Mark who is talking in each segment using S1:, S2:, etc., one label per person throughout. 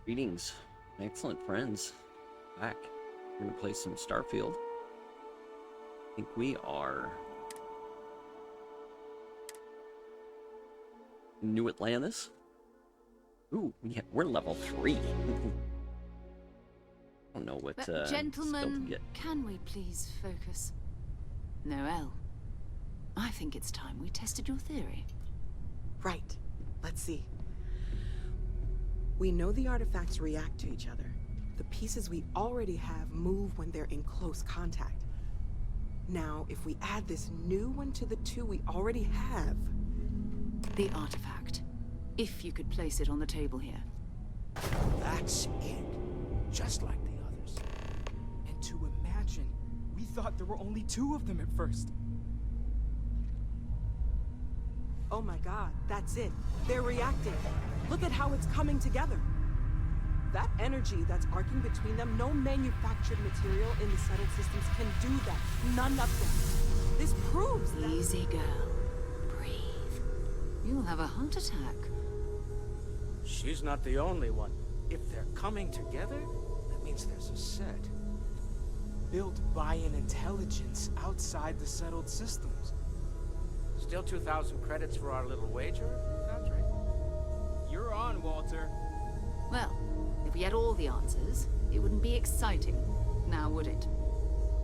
S1: Greetings, my excellent friends. Back. We're gonna play some Starfield. I think we are in New Atlantis. Ooh, we're level 3. I don't know what skill to
S2: Gentlemen,
S1: get.
S2: can we please focus? Noel, I think it's time we tested your theory.
S3: Right. Let's see. We know the artifacts react to each other. The pieces we already have move when they're in close contact. Now, if we add this new one to the two we already have...
S2: The artifact. If you could place it on the table here.
S4: That's it. Just like the others.
S5: And to imagine, we thought there were only 2 of them at first.
S3: Oh my god, that's it. They're reacting. Look at how it's coming together. That energy that's arcing between them, no manufactured material in the settled systems can do that. None of them. This proves that...
S2: Easy, girl. Breathe. You'll have a heart attack.
S4: She's not the only one. If they're coming together, that means there's a set.
S5: Built by an intelligence outside the settled systems.
S4: Still 2,000 credits for our little wager, Country?
S5: You're on, Walter.
S2: Well, if we had all the answers, it wouldn't be exciting. Now, would it?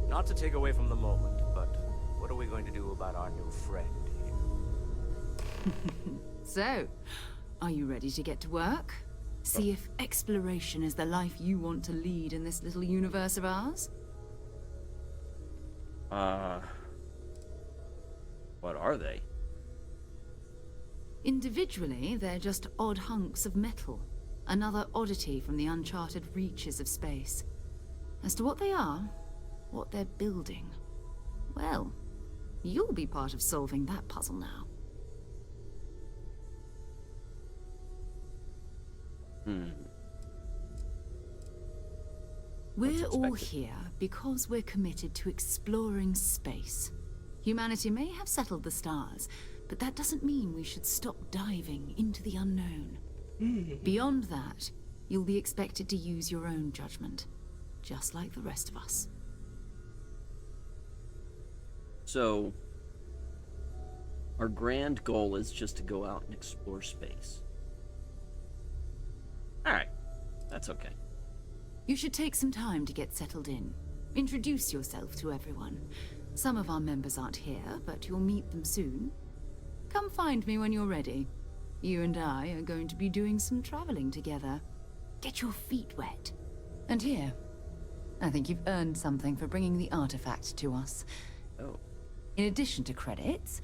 S4: Not to take away from the moment, but what are we going to do about our new friend here?
S2: So, are you ready to get to work? See if exploration is the life you want to lead in this little universe of ours?
S1: What are they?
S2: Individually, they're just odd hunks of metal. Another oddity from the uncharted reaches of space. As to what they are, what they're building, well, you'll be part of solving that puzzle now. We're all here because we're committed to exploring space. Humanity may have settled the stars, but that doesn't mean we should stop diving into the unknown. Beyond that, you'll be expected to use your own judgment, just like the rest of us.
S1: So, our grand goal is just to go out and explore space. Alright, that's okay.
S2: You should take some time to get settled in. Introduce yourself to everyone. Some of our members aren't here, but you'll meet them soon. Come find me when you're ready. You and I are going to be doing some traveling together. Get your feet wet. And here, I think you've earned something for bringing the artifact to us.
S1: Oh.
S2: In addition to credits,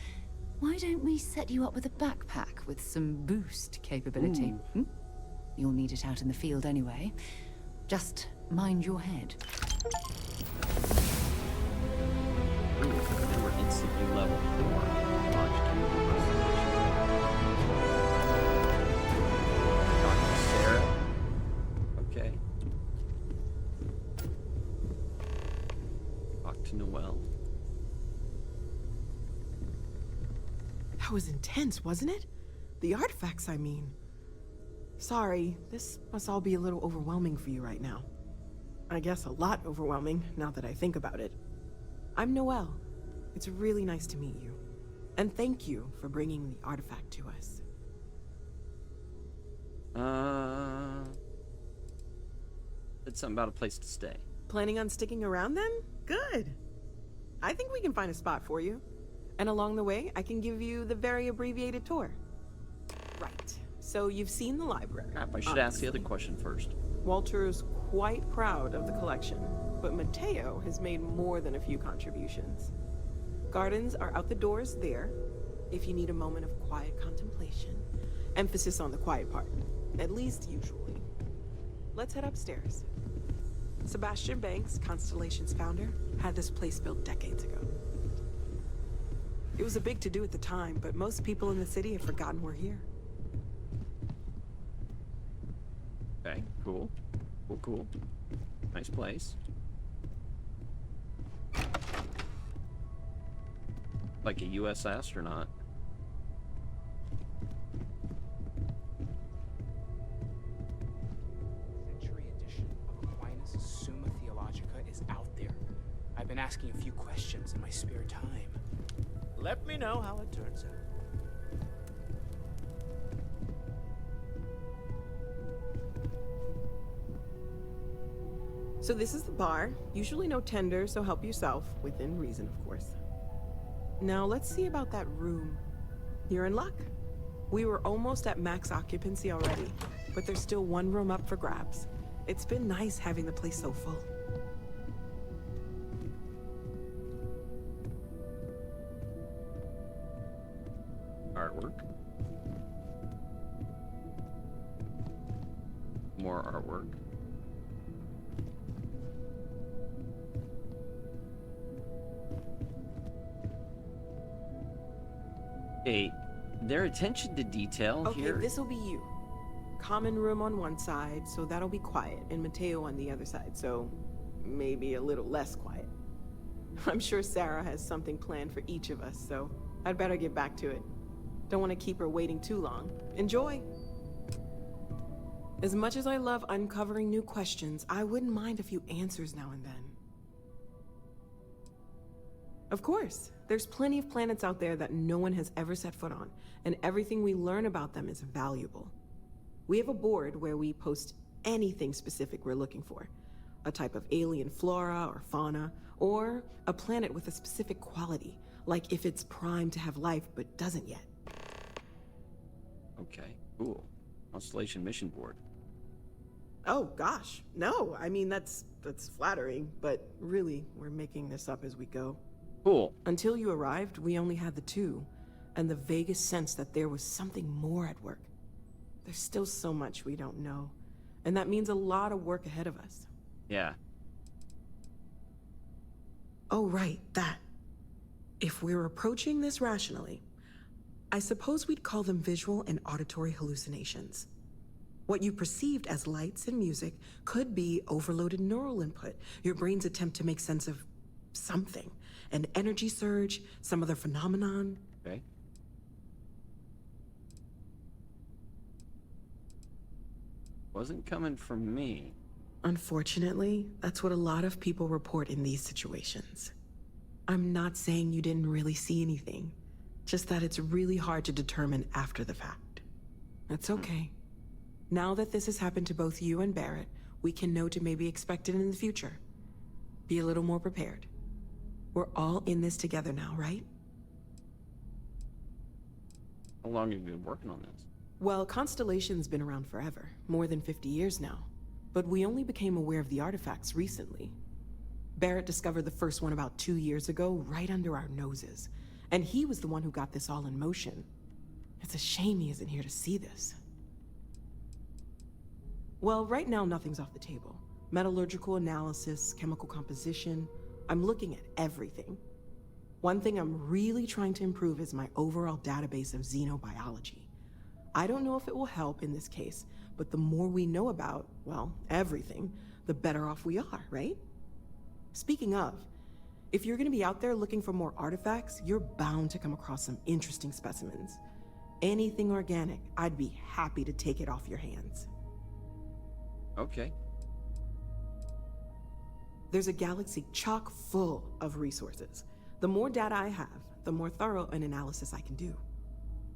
S2: why don't we set you up with a backpack with some boost capability? You'll need it out in the field anyway. Just mind your head.
S1: Ooh, and we're instantly level 4. Launch to talk to Sarah. Okay. Talk to Noel.
S3: That was intense, wasn't it? The artifacts, I mean. Sorry, this must all be a little overwhelming for you right now. I guess a lot overwhelming, now that I think about it. I'm Noel. It's really nice to meet you. And thank you for bringing the artifact to us.
S1: It's something about a place to stay.
S3: Planning on sticking around then? Good. I think we can find a spot for you. And along the way, I can give you the very abbreviated tour. Right. So you've seen the library.
S1: Crap, I should ask the other question first.
S3: Walter is quite proud of the collection, but Mateo has made more than a few contributions. Gardens are out the doors there, if you need a moment of quiet contemplation. Emphasis on the quiet part, at least usually. Let's head upstairs. Sebastian Banks, Constellation's founder, had this place built decades ago. It was a big to-do at the time, but most people in the city have forgotten we're here.
S1: Okay, cool. Cool. Nice place. Like a U.S. astronaut.
S5: been asking a few questions in my spare time.
S4: Let me know how it turns out.
S3: So this is the bar. Usually no tender, so help yourself, within reason, of course. Now let's see about that room. You're in luck. We were almost at max occupancy already, but there's still one room up for grabs. It's been nice having the place so full.
S1: Artwork. More artwork. Hey, their attention to detail
S3: Okay,
S1: here.
S3: this'll be you. Common room on one side, so that'll be quiet, and Mateo on the other side, so maybe a little less quiet. I'm sure Sarah has something planned for each of us, so I'd better get back to it. Don't want to keep her waiting too long. Enjoy! As much as I love uncovering new questions, I wouldn't mind a few answers now and then. Of course, there's plenty of planets out there that no one has ever set foot on, and everything we learn about them is valuable. We have a board where we post anything specific we're looking for. A type of alien flora or fauna, or a planet with a specific quality, like if it's primed to have life but doesn't yet.
S1: Okay, cool. Constellation mission board.
S3: Oh gosh, no, I mean that's flattering, but really, we're making this up as we go.
S1: Cool.
S3: Until you arrived, we only had the two, and the vaguest sense that there was something more at work. There's still so much we don't know, and that means a lot of work ahead of us.
S1: Yeah.
S3: Oh, right, that. If we're approaching this rationally, I suppose we'd call them visual and auditory hallucinations. What you perceived as lights and music could be overloaded neural input, your brain's attempt to make sense of something. An energy surge, some other phenomenon.
S1: Okay. Wasn't coming from me.
S3: Unfortunately, that's what a lot of people report in these situations. I'm not saying you didn't really see anything, just that it's really hard to determine after the fact. That's okay. Now that this has happened to both you and Barrett, we can know to maybe expect it in the future. Be a little more prepared. We're all in this together now, right?
S1: How long have you been working on this?
S3: Well, Constellation's been around forever, more than 50 years now. But we only became aware of the artifacts recently. Barrett discovered the first one about 2 years ago, right under our noses. And he was the one who got this all in motion. It's a shame he isn't here to see this. Well, right now nothing's off the table. Metallurgical analysis, chemical composition. I'm looking at everything. One thing I'm really trying to improve is my overall database of xenobiology. I don't know if it will help in this case, but the more we know about, well, everything, the better off we are, right? Speaking of, if you're gonna be out there looking for more artifacts, you're bound to come across some interesting specimens. Anything organic, I'd be happy to take it off your hands.
S1: Okay.
S3: There's a galaxy chock full of resources. The more data I have, the more thorough an analysis I can do.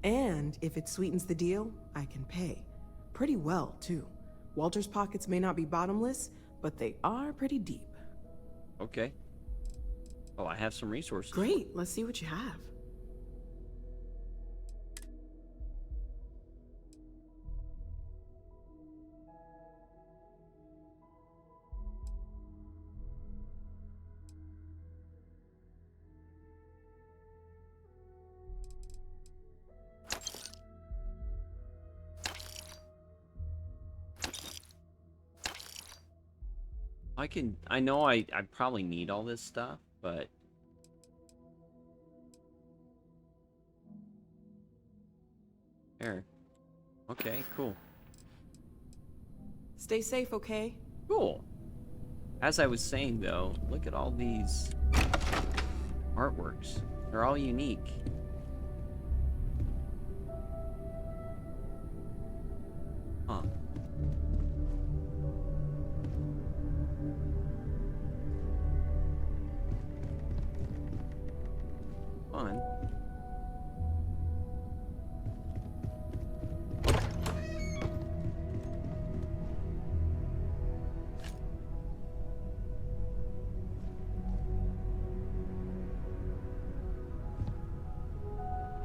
S3: And if it sweetens the deal, I can pay. Pretty well, too. Walter's pockets may not be bottomless, but they are pretty deep.
S1: Okay. Oh, I have some resources.
S3: Great, let's see what you have.
S1: I know I probably need all this stuff, but there. Okay, cool.
S3: Stay safe, okay?
S1: Cool. As I was saying though, look at all these artworks. They're all unique. Huh.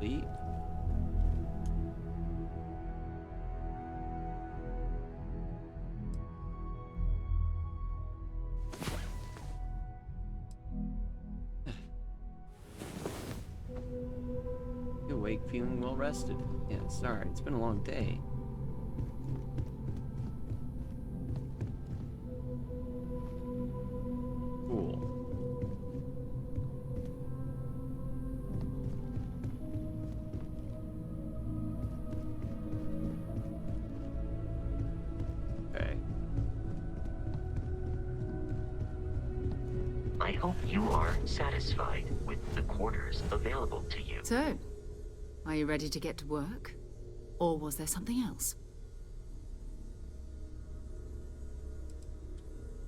S1: Leave. You awake feeling well rested. Yeah, sorry, it's been a long day. Cool. Okay.
S6: I hope you are satisfied with the quarters available to you.
S2: So, are you ready to get to work? Or was there something else?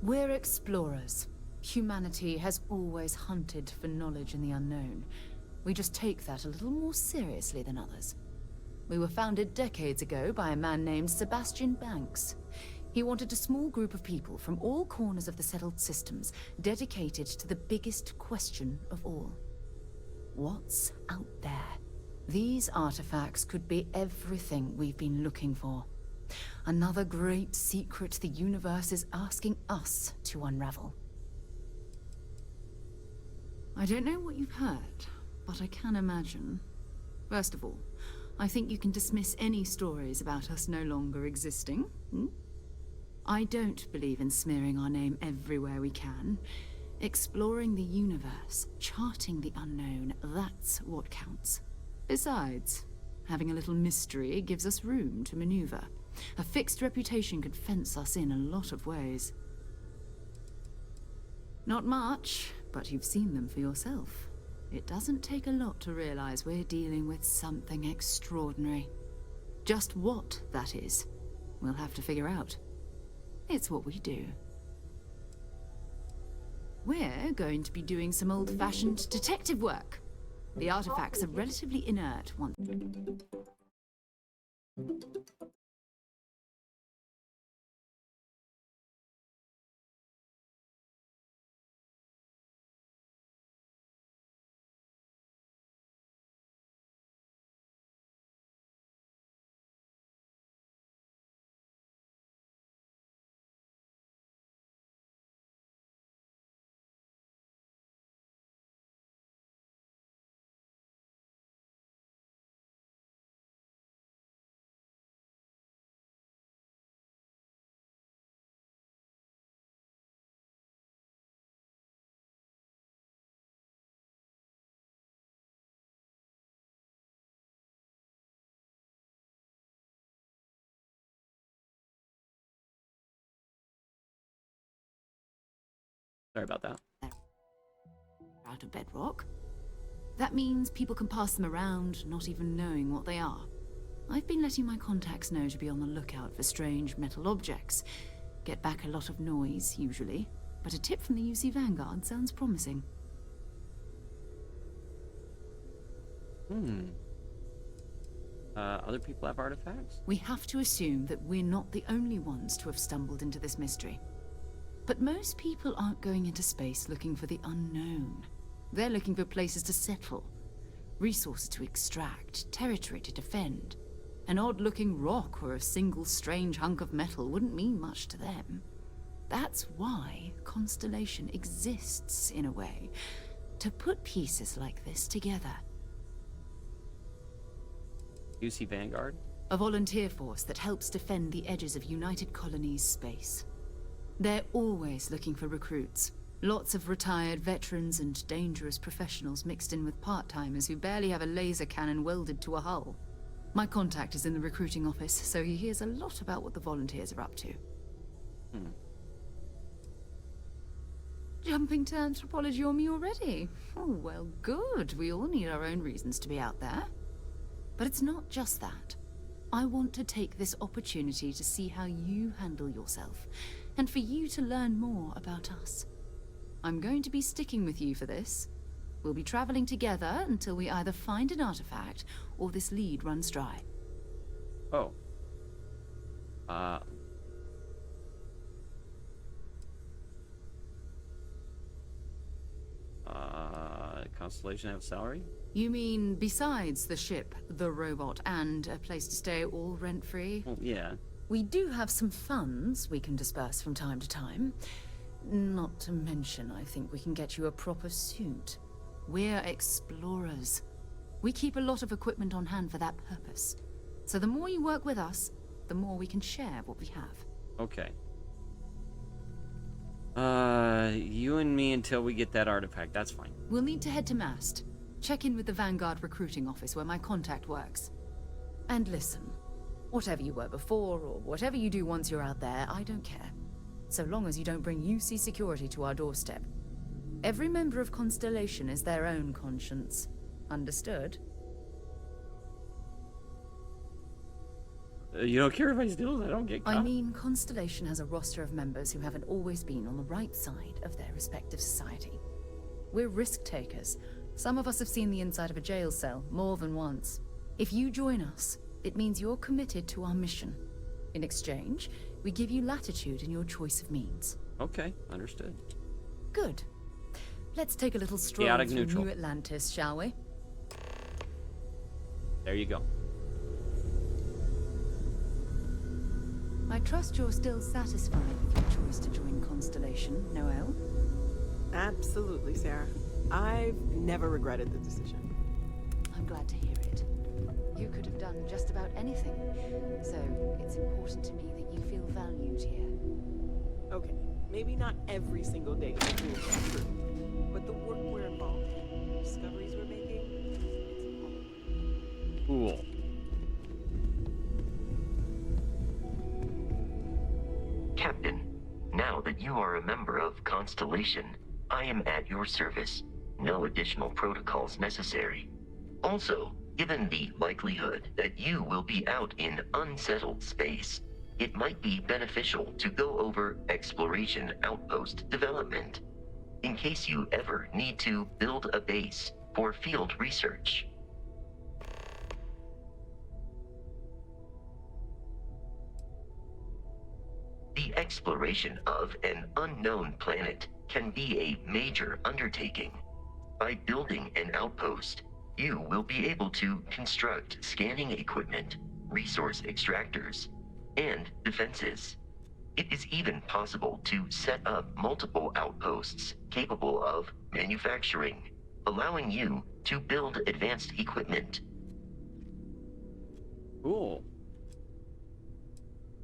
S2: We're explorers. Humanity has always hunted for knowledge in the unknown. We just take that a little more seriously than others. We were founded decades ago by a man named Sebastian Banks. He wanted a small group of people from all corners of the settled systems dedicated to the biggest question of all. What's out there? These artifacts could be everything we've been looking for. Another great secret the universe is asking us to unravel. I don't know what you've heard, but I can imagine. First of all, I think you can dismiss any stories about us no longer existing. I don't believe in smearing our name everywhere we can. Exploring the universe, charting the unknown, that's what counts. Besides, having a little mystery gives us room to maneuver. A fixed reputation could fence us in a lot of ways. Not much, but you've seen them for yourself. It doesn't take a lot to realize we're dealing with something extraordinary. Just what that is, we'll have to figure out. It's what we do. We're going to be doing some old-fashioned detective work. The artifacts are relatively inert once...
S1: Sorry about that.
S2: out of bedrock. That means people can pass them around, not even knowing what they are. I've been letting my contacts know to be on the lookout for strange metal objects. Get back a lot of noise, usually, but a tip from the UC Vanguard sounds promising.
S1: Other people have artifacts?
S2: We have to assume that we're not the only ones to have stumbled into this mystery. But most people aren't going into space looking for the unknown. They're looking for places to settle, resources to extract, territory to defend. An odd-looking rock or a single strange hunk of metal wouldn't mean much to them. That's why Constellation exists, in a way, to put pieces like this together.
S1: UC Vanguard?
S2: A volunteer force that helps defend the edges of United Colonies space. They're always looking for recruits. Lots of retired veterans and dangerous professionals mixed in with part-timers who barely have a laser cannon welded to a hull. My contact is in the recruiting office, so he hears a lot about what the volunteers are up to. Jumping to anthropology on me already? Oh, well, good. We all need our own reasons to be out there. But it's not just that. I want to take this opportunity to see how you handle yourself, and for you to learn more about us. I'm going to be sticking with you for this. We'll be traveling together until we either find an artifact or this lead runs dry.
S1: Oh. Constellation have salary?
S2: You mean besides the ship, the robot, and a place to stay all rent-free?
S1: Well, yeah.
S2: We do have some funds we can disperse from time to time. Not to mention, I think we can get you a proper suit. We're explorers. We keep a lot of equipment on hand for that purpose. So the more you work with us, the more we can share what we have.
S1: Okay. You and me until we get that artifact. That's fine.
S2: We'll need to head to Mast. Check in with the Vanguard recruiting office where my contact works. And listen, whatever you were before or whatever you do once you're out there, I don't care. So long as you don't bring UC security to our doorstep. Every member of Constellation is their own conscience. Understood?
S1: You don't care if I steal? I don't get caught.
S2: I mean, Constellation has a roster of members who haven't always been on the right side of their respective society. We're risk takers. Some of us have seen the inside of a jail cell more than once. If you join us, it means you're committed to our mission. In exchange, we give you latitude in your choice of means.
S1: Okay, understood.
S2: Good. Let's take a little stroll
S1: Chaotic
S2: through
S1: neutral.
S2: New Atlantis, shall we?
S1: There you go.
S2: I trust you're still satisfied with your choice to join Constellation, Noel?
S3: Absolutely, Sarah. I've never regretted the decision.
S2: I'm glad to hear it. You could have done just about anything, so it's important to me that you feel valued here.
S3: Okay, maybe not every single day is true, but the work we're involved in, the discoveries we're making, it's important.
S1: Cool.
S6: Captain, now that you are a member of Constellation, I am at your service. No additional protocols necessary. Also, given the likelihood that you will be out in unsettled space, it might be beneficial to go over exploration outpost development, in case you ever need to build a base for field research. The exploration of an unknown planet can be a major undertaking. By building an outpost, you will be able to construct scanning equipment, resource extractors, and defenses. It is even possible to set up multiple outposts capable of manufacturing, allowing you to build advanced equipment.
S1: Cool.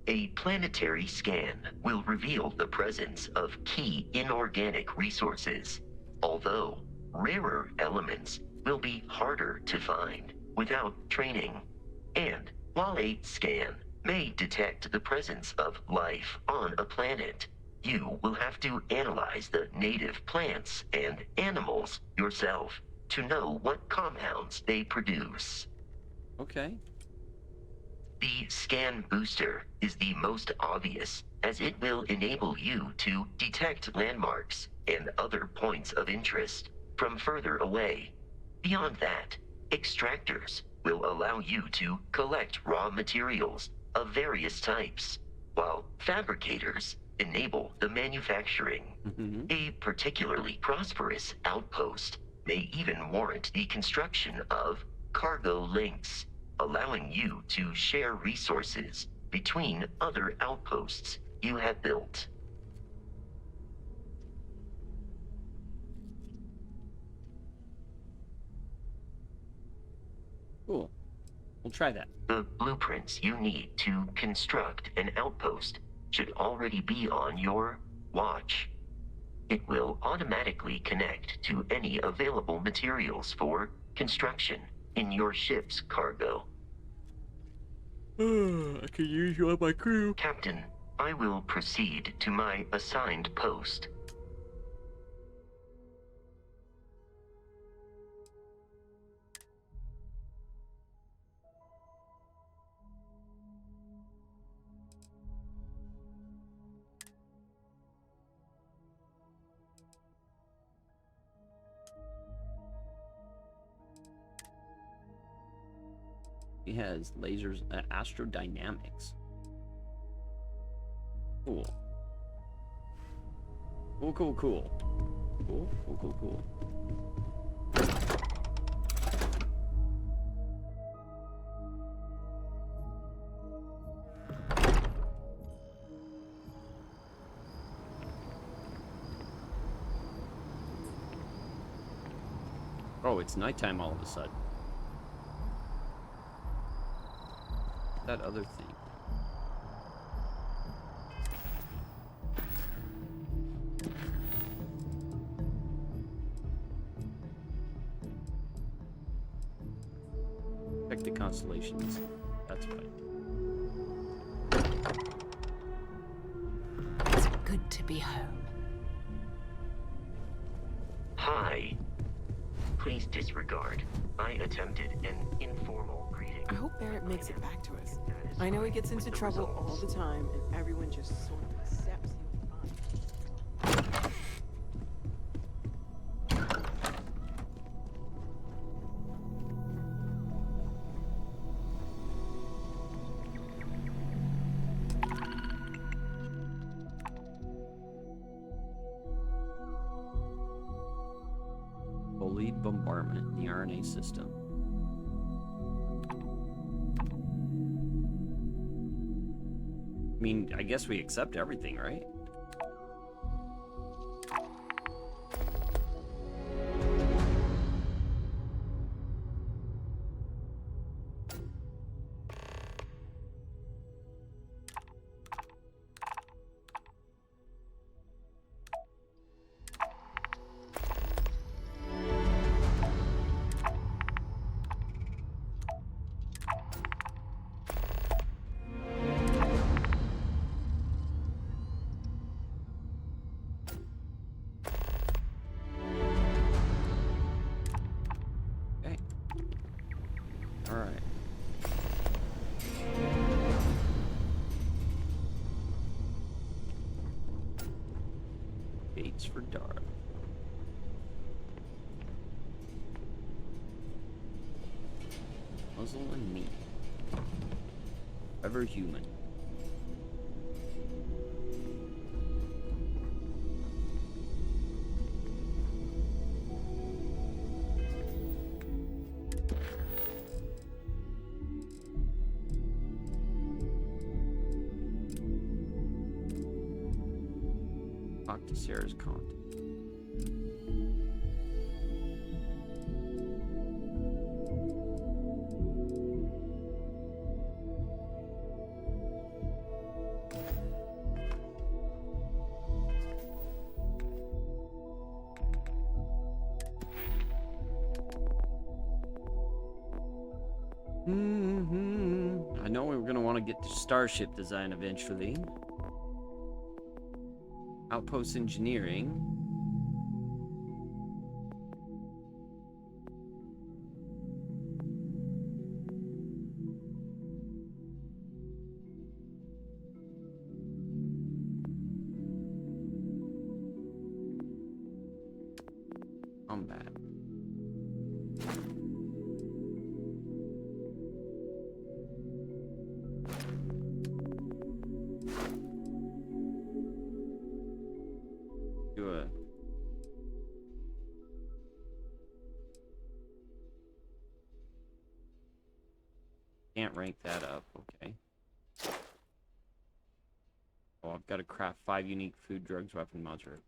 S6: A planetary scan will reveal the presence of key inorganic resources, although rarer elements will be harder to find without training. And while a scan may detect the presence of life on a planet, you will have to analyze the native plants and animals yourself to know what compounds they produce.
S1: Okay.
S6: The scan booster is the most obvious, as it will enable you to detect landmarks and other points of interest from further away. Beyond that, extractors will allow you to collect raw materials of various types, while fabricators enable the manufacturing. A particularly prosperous outpost may even warrant the construction of cargo links, allowing you to share resources between other outposts you have built.
S1: Cool. We'll try that.
S6: The blueprints you need to construct an outpost should already be on your watch. It will automatically connect to any available materials for construction in your ship's cargo.
S1: I could use you on my crew.
S6: Captain, I will proceed to my assigned post.
S1: He has lasers, astrodynamics. Cool. Cool. Oh, it's nighttime all of a sudden. That other thing. Check the constellations. That's right.
S2: It's good to be home.
S6: Hi. Please disregard. I attempted an informal greeting.
S3: I hope Barrett makes it back to us. I know he gets into trouble all the time, and everyone just sort of accepts he'll be fine.
S1: Lead bombardment in the RNA system. I mean, I guess we accept everything, right? Alright. Gates for Dara. Muzzle and meat. Ever human. Talk to Sarah's content. I know we were going to want to get to starship design eventually. Outpost engineering. Combat. Do a can't rank that up, okay. Oh, I've got to craft 5 unique food, drugs, weapon module.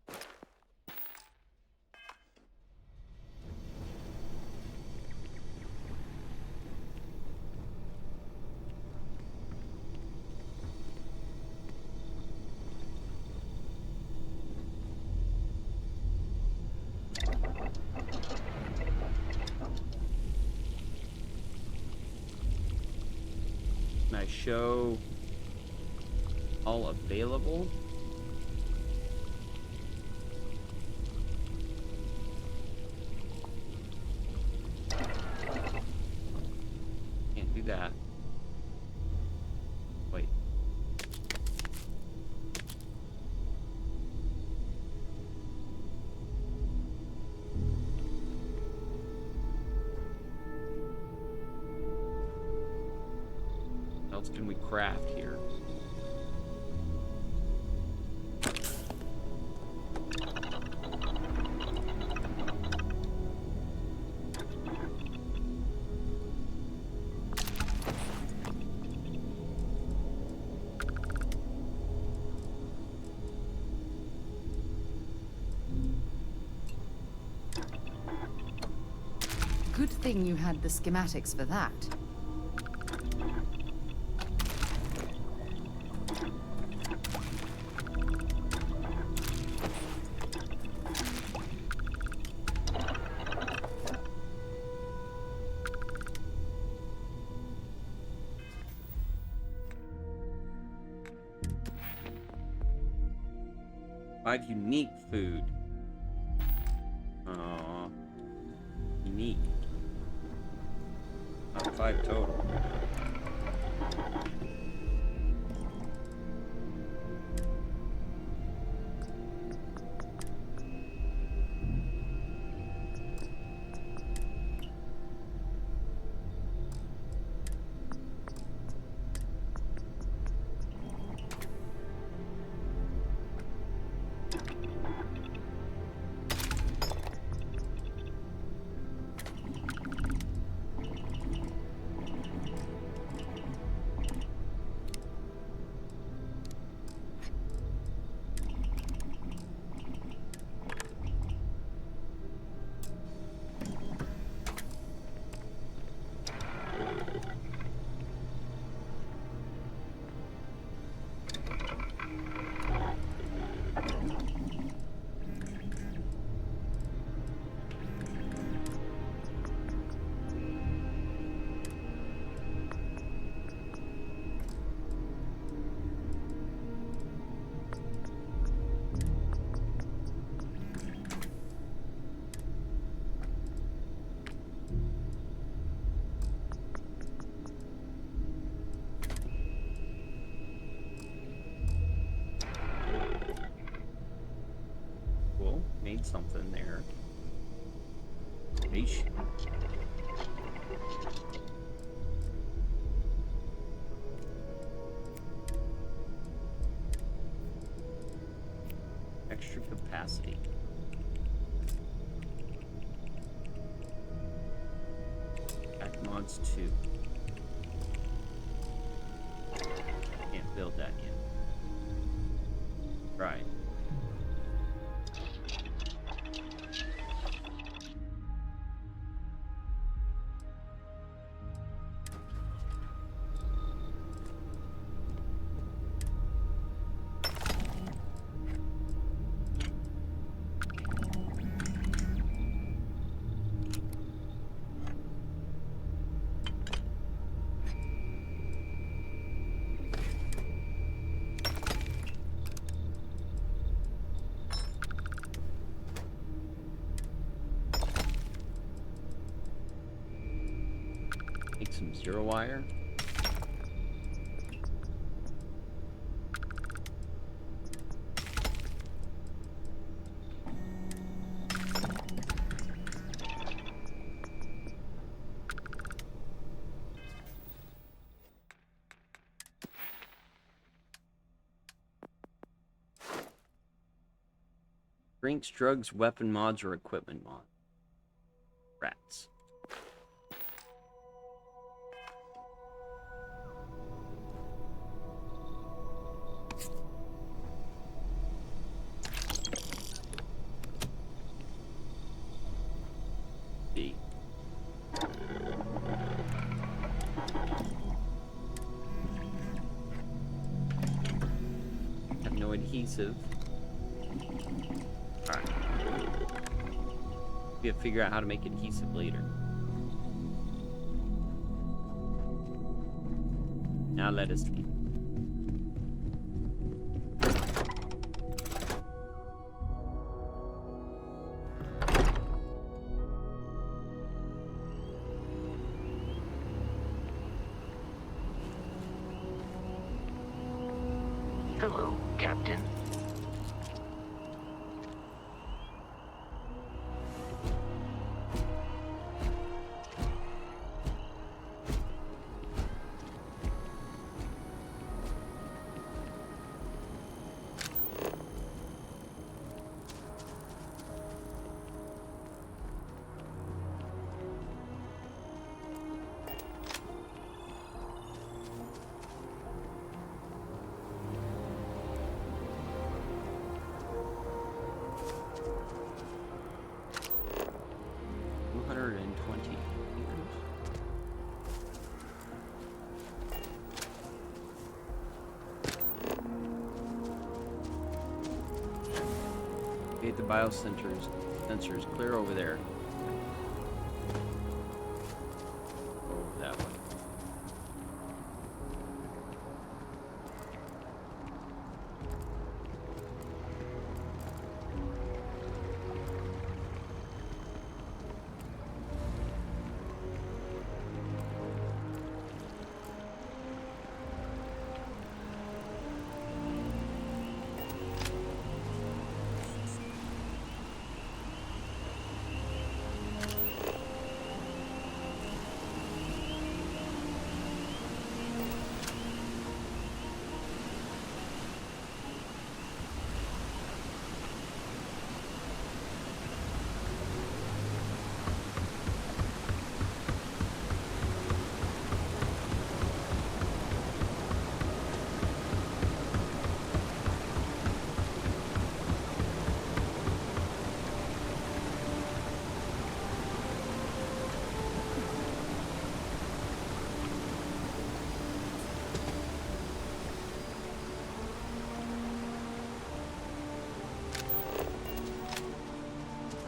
S1: Can I show all available? Can't do that. Wait. What else can we craft here?
S2: thing you had the schematics for that.
S1: Five unique food. Unique. Not 5 total. Cool. Made something there. Patient. Extra capacity. Act mods 2. Can't build that yet. Right. Make some zero wire. Drinks, drugs, weapon mods, or equipment mod. Rats. B. Have no adhesive. Alright. We have to figure out how to make adhesive later. Now let us leave.
S6: Hello, Captain.
S1: Gate the biosensors. Sensors clear over there. Over that way.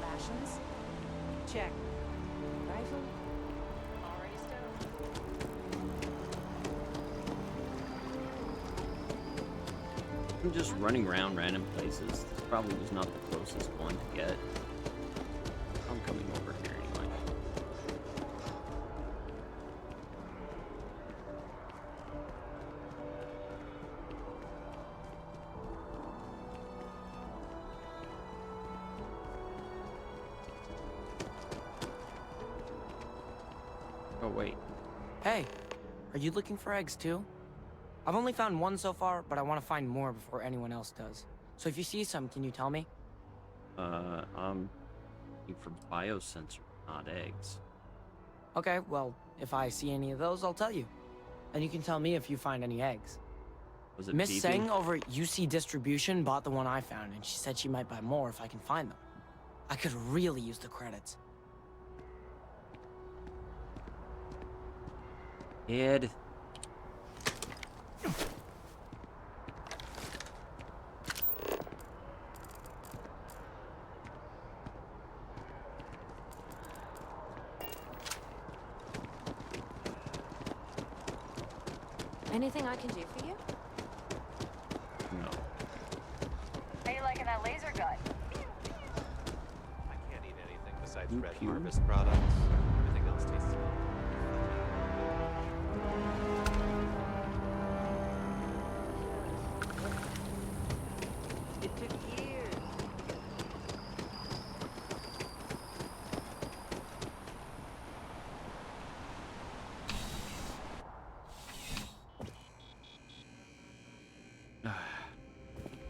S7: Rations? Check. Rifle? Already stowed.
S1: I'm just running around random places. This probably was not the closest one to get. I'm coming over here anyway. Oh, wait.
S8: Hey, are you looking for eggs too? I've only found one so far, but I want to find more before anyone else does. So if you see some, can you tell me?
S1: I'm looking for biosensor, not eggs.
S8: Okay, well, if I see any of those, I'll tell you. And you can tell me if you find any eggs.
S1: Was it
S8: Miss
S1: Phoebe?
S8: Seng over at UC Distribution bought the one I found, and she said she might buy more if I can find them. I could really use the credits.
S1: Ed.
S7: Anything I can do for you?
S1: No.
S7: How you liking that laser gun?
S9: I can't eat anything besides
S1: You
S9: Red
S1: pure?
S9: Harvest products. Everything else tastes good.
S7: It took years.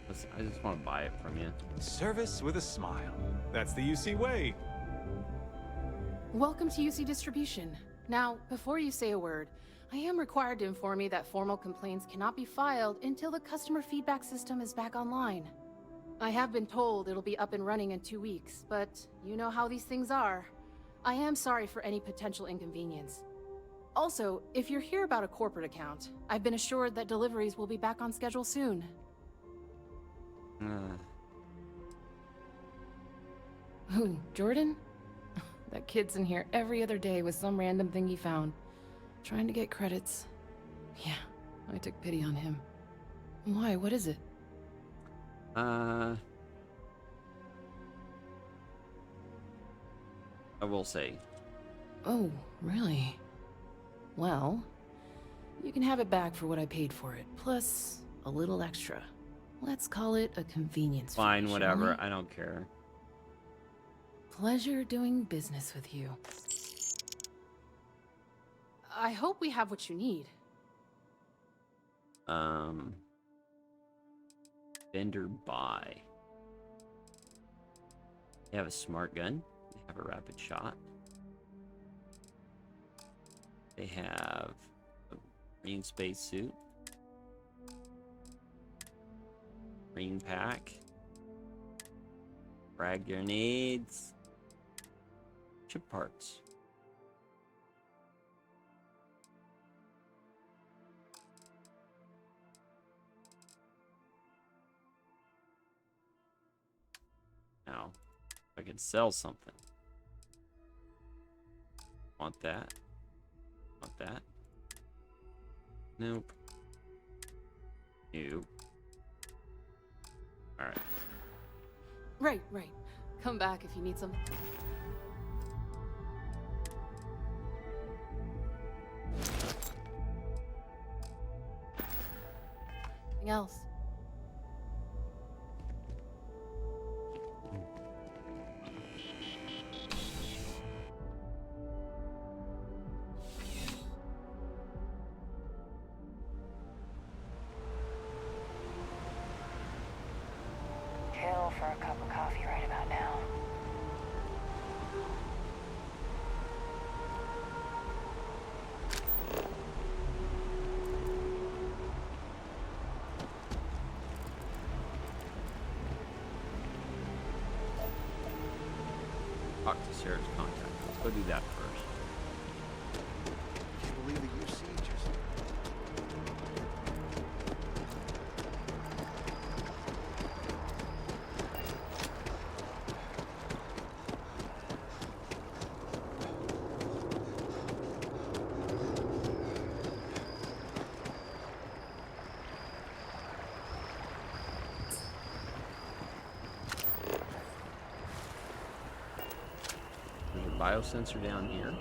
S1: Listen, I just want to buy it from you.
S10: Service with a smile. That's the UC way.
S11: Welcome to UC Distribution. Now, before you say a word, I am required to inform you that formal complaints cannot be filed until the customer feedback system is back online. I have been told it'll be up and running in 2 weeks, but you know how these things are. I am sorry for any potential inconvenience. Also, if you're here about a corporate account, I've been assured that deliveries will be back on schedule soon. Who, Jordan? That kid's in here every other day with some random thing he found. Trying to get credits. Yeah, I took pity on him. Why? What is it?
S1: I will say.
S11: Oh, really? Well, you can have it back for what I paid for it, plus a little extra. Let's call it a convenience fee,
S1: Fine,
S11: shall
S1: whatever.
S11: we?
S1: I don't care.
S11: Pleasure doing business with you. I hope we have what you need.
S1: Vendor buy. They have a smart gun. They have a rapid shot. They have a green spacesuit. Green pack. Frag grenades. Chip parts. can sell something. Want that? Want that? Nope. Nope. Alright.
S11: Right. Come back if you need some. Anything else?
S7: Kill for a cup of coffee right about now.
S1: Talk to Sarah's contact. Let's go do that first.
S12: Can't believe that you sieged yourself.
S1: There's a biosensor down here.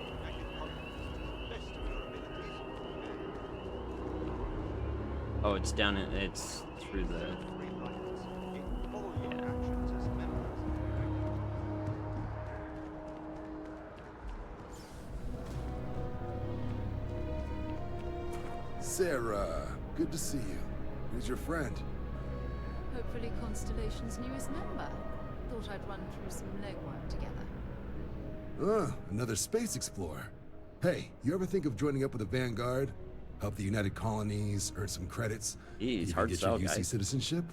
S1: Oh, it's down in, it's through the...
S12: Sarah, good to see you. Who's your friend?
S2: Hopefully Constellation's newest member. Thought I'd run through some legwork together.
S12: Another space explorer. Hey, you ever think of joining up with the Vanguard? Help the United Colonies, earn some credits?
S1: He's
S12: even
S1: hard to
S12: get
S1: sell,
S12: your UC
S1: guys.
S12: citizenship?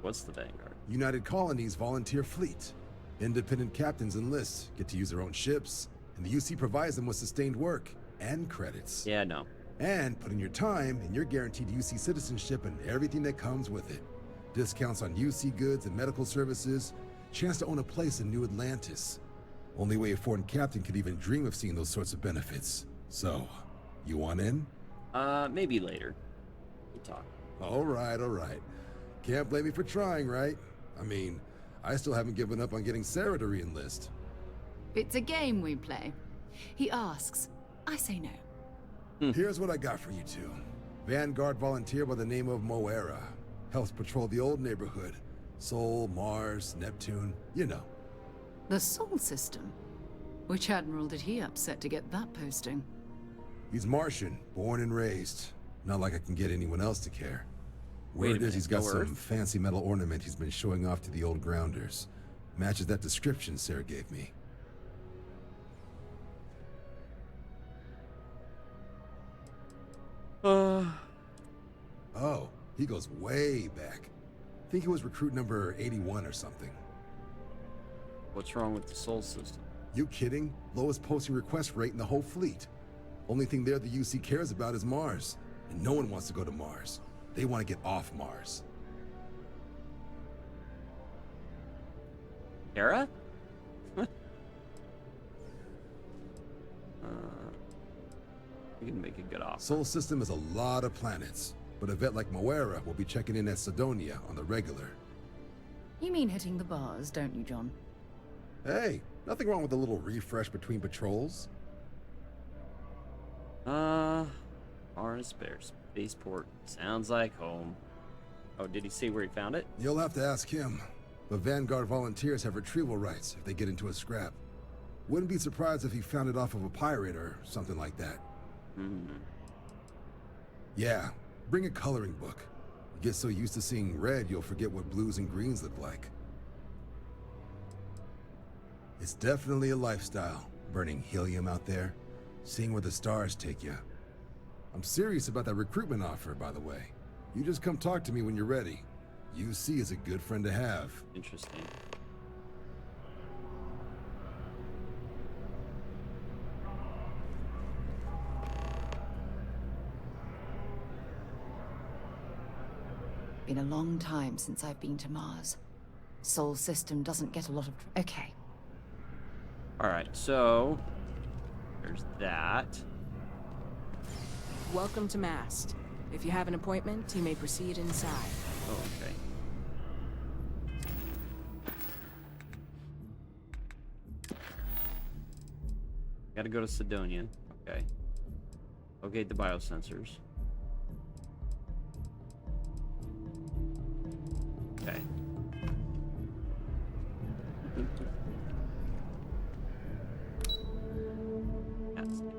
S1: What's the Vanguard?
S12: United Colonies volunteer fleet. Independent captains enlist, get to use their own ships, and the UC provides them with sustained work and credits.
S1: Yeah, no.
S12: And put in your time, and you're guaranteed UC citizenship and everything that comes with it. Discounts on UC goods and medical services, chance to own a place in New Atlantis. Only way a foreign captain could even dream of seeing those sorts of benefits. So, you want in?
S1: Maybe later. We'll talk.
S12: All right. Can't blame me for trying, right? I mean, I still haven't given up on getting Sarah to re-enlist.
S2: It's a game we play. He asks, I say no.
S12: Here's what I got for you two. Vanguard volunteer by the name of Moera. Helps patrol the old neighborhood. Sol, Mars, Neptune, you know.
S2: The Sol system? Which admiral did he upset to get that posting?
S12: He's Martian, born and raised. Not like I can get anyone else to care.
S1: Wait a
S12: Word is
S1: minute,
S12: he's got
S1: no
S12: some
S1: Earth?
S12: fancy metal ornament he's been showing off to the old grounders. Matches that description Sarah gave me. Oh, he goes way back. Think it was recruit number 81 or something.
S1: What's wrong with the Sol system?
S12: You kidding? Lowest posting request rate in the whole fleet. Only thing there the UC cares about is Mars. And no one wants to go to Mars. They want to get off Mars.
S1: Kara? We can make a good offer.
S12: Sol system is a lot of planets. But a vet like Moera will be checking in at Sidonia on the regular.
S2: You mean hitting the bars, don't you, John?
S12: Hey, nothing wrong with a little refresh between patrols.
S1: Mars Bears Spaceport. Sounds like home. Oh, did he see where he found it?
S12: You'll have to ask him. But Vanguard volunteers have retrieval rights if they get into a scrap. Wouldn't be surprised if he found it off of a pirate or something like that. Yeah, bring a coloring book. You get so used to seeing red, you'll forget what blues and greens look like. It's definitely a lifestyle, burning helium out there, seeing where the stars take you. I'm serious about that recruitment offer, by the way. You just come talk to me when you're ready. UC is a good friend to have.
S1: Interesting.
S2: Been a long time since I've been to Mars. Sol system doesn't get a lot of... Okay.
S1: Alright, so... there's that.
S3: Welcome to Mast. If you have an appointment, you may proceed inside.
S1: Oh, okay. Gotta go to Sidonia. Okay. Locate the biosensors. Okay. That's it.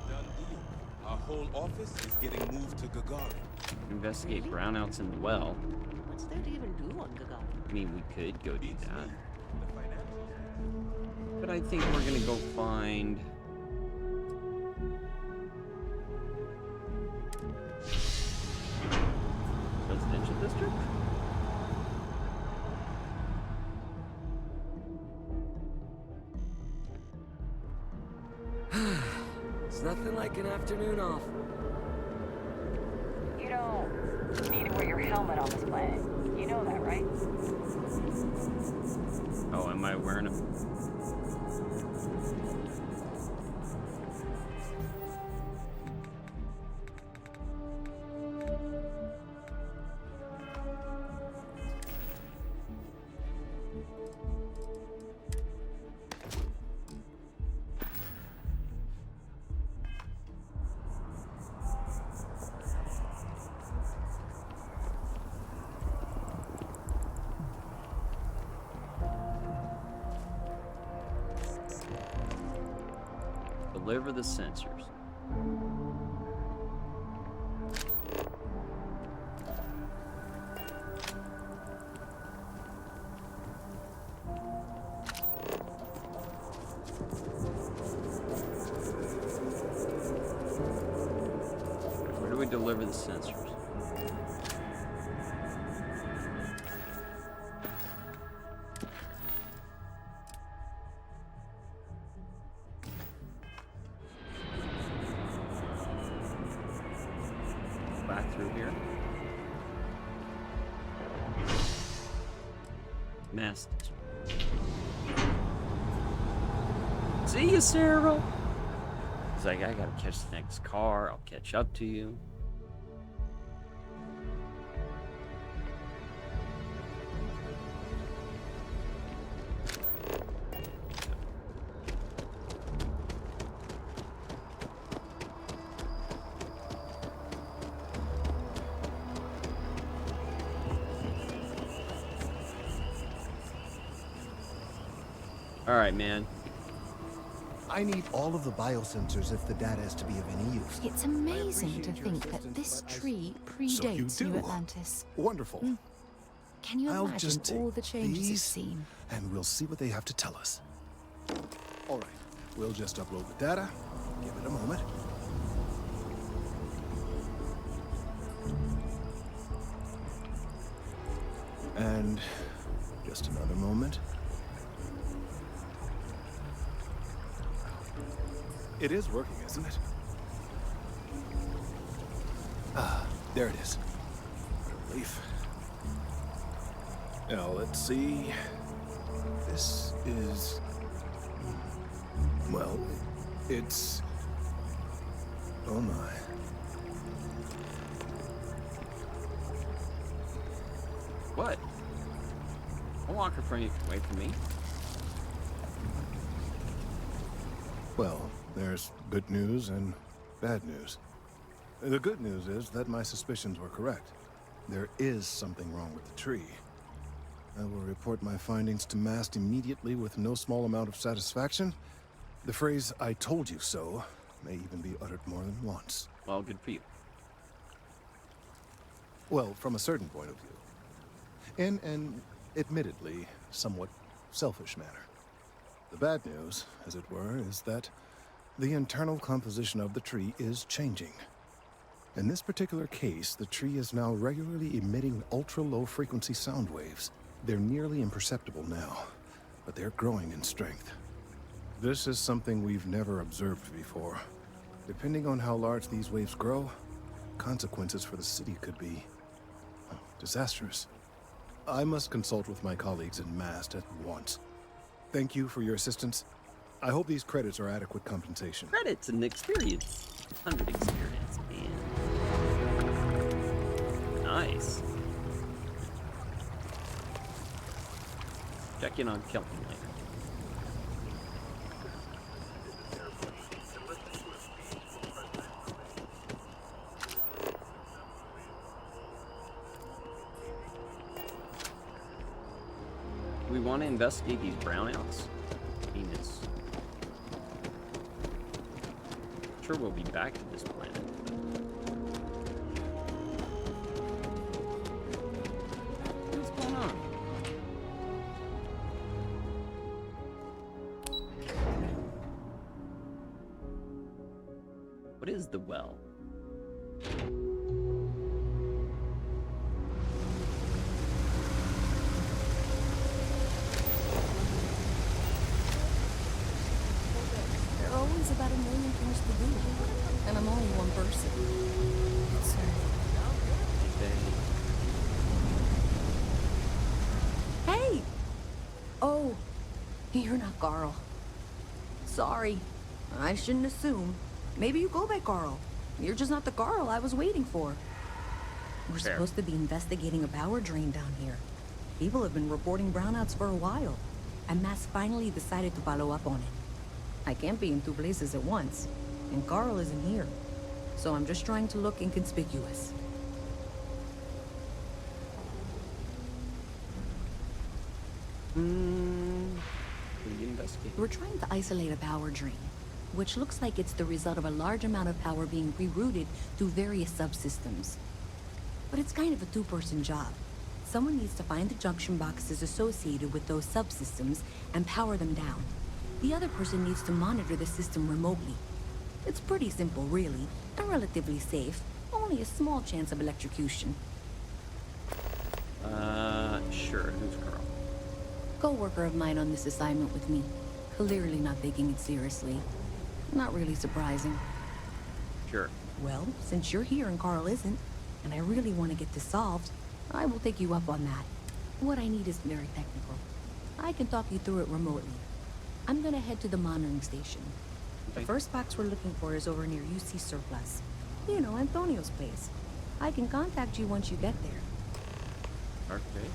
S13: Done deal. Our whole office is getting moved to Gagarin.
S1: Investigate brownouts in the well.
S14: What's there to even do on Gagarin?
S1: I mean, we could go do that. But I think we're gonna go find... residential district?
S8: It's nothing like an afternoon off.
S7: You don't need to wear your helmet on this planet. You know that, right?
S1: Oh, am I wearing them? Deliver the sensors. Where do we deliver the sensors? Back through here. Mast. See you, Sarah. He's like, I gotta catch the next car. I'll catch up to you. All right, man.
S15: I need all of the biosensors if the data is to be of any use.
S2: It's amazing to think that this tree predates
S15: So you
S2: New
S15: do.
S2: Atlantis.
S15: Wonderful.
S2: Can you
S15: I'll
S2: imagine
S15: just take
S2: all the changes it's
S15: these,
S2: seen?
S15: and we'll see what they have to tell us. All right, we'll just upload the data. Give it a moment. And just another moment. It is working, isn't it? Ah, there it is. Relief. Now, let's see. This is... well, it's... oh my.
S1: What? Don't walk away from me.
S15: Well, there's good news and bad news. The good news is that my suspicions were correct. There is something wrong with the tree. I will report my findings to Mast immediately with no small amount of satisfaction. The phrase, "I told you so," may even be uttered more than once.
S1: Well, good for you.
S15: Well, from a certain point of view. In an, admittedly, somewhat selfish manner. The bad news, as it were, is that the internal composition of the tree is changing. In this particular case, the tree is now regularly emitting ultra-low frequency sound waves. They're nearly imperceptible now, but they're growing in strength. This is something we've never observed before. Depending on how large these waves grow, consequences for the city could be disastrous. I must consult with my colleagues in Mast at once. Thank you for your assistance. I hope these credits are adequate compensation.
S1: Credits and experience. 100 experience, man. Nice. Check in on Kelton later. We want to investigate these brownouts. Venus. Sure, we'll be back to this planet. What's going on? What is the well?
S16: There are always about 1 million things to do, and I'm only one person. Hey! Oh, you're not Carl. Sorry, I shouldn't assume. Maybe you go by Carl. You're just not the Carl I was waiting for. We're supposed to be investigating a power drain down here. People have been reporting brownouts for a while, and Mass finally decided to follow up on it. I can't be in 2 places at once, and Carl isn't here. So I'm just trying to look inconspicuous. We're trying to isolate a power drain, which looks like it's the result of a large amount of power being rerouted through various subsystems. But it's kind of a 2-person job. Someone needs to find the junction boxes associated with those subsystems and power them down. The other person needs to monitor the system remotely. It's pretty simple, really, and relatively safe. Only a small chance of electrocution.
S1: Sure. Who's Carl?
S2: Co-worker of mine on this assignment with me. Clearly not taking it seriously. Not really surprising.
S1: Sure.
S2: Well, since you're here and Carl isn't, and I really want to get this solved, I will take you up on that. What I need is very technical. I can talk you through it remotely. I'm gonna head to the monitoring station. The first box we're looking for is over near UC Surplus. You know, Antonio's place. I can contact you once you get there.
S1: Okay.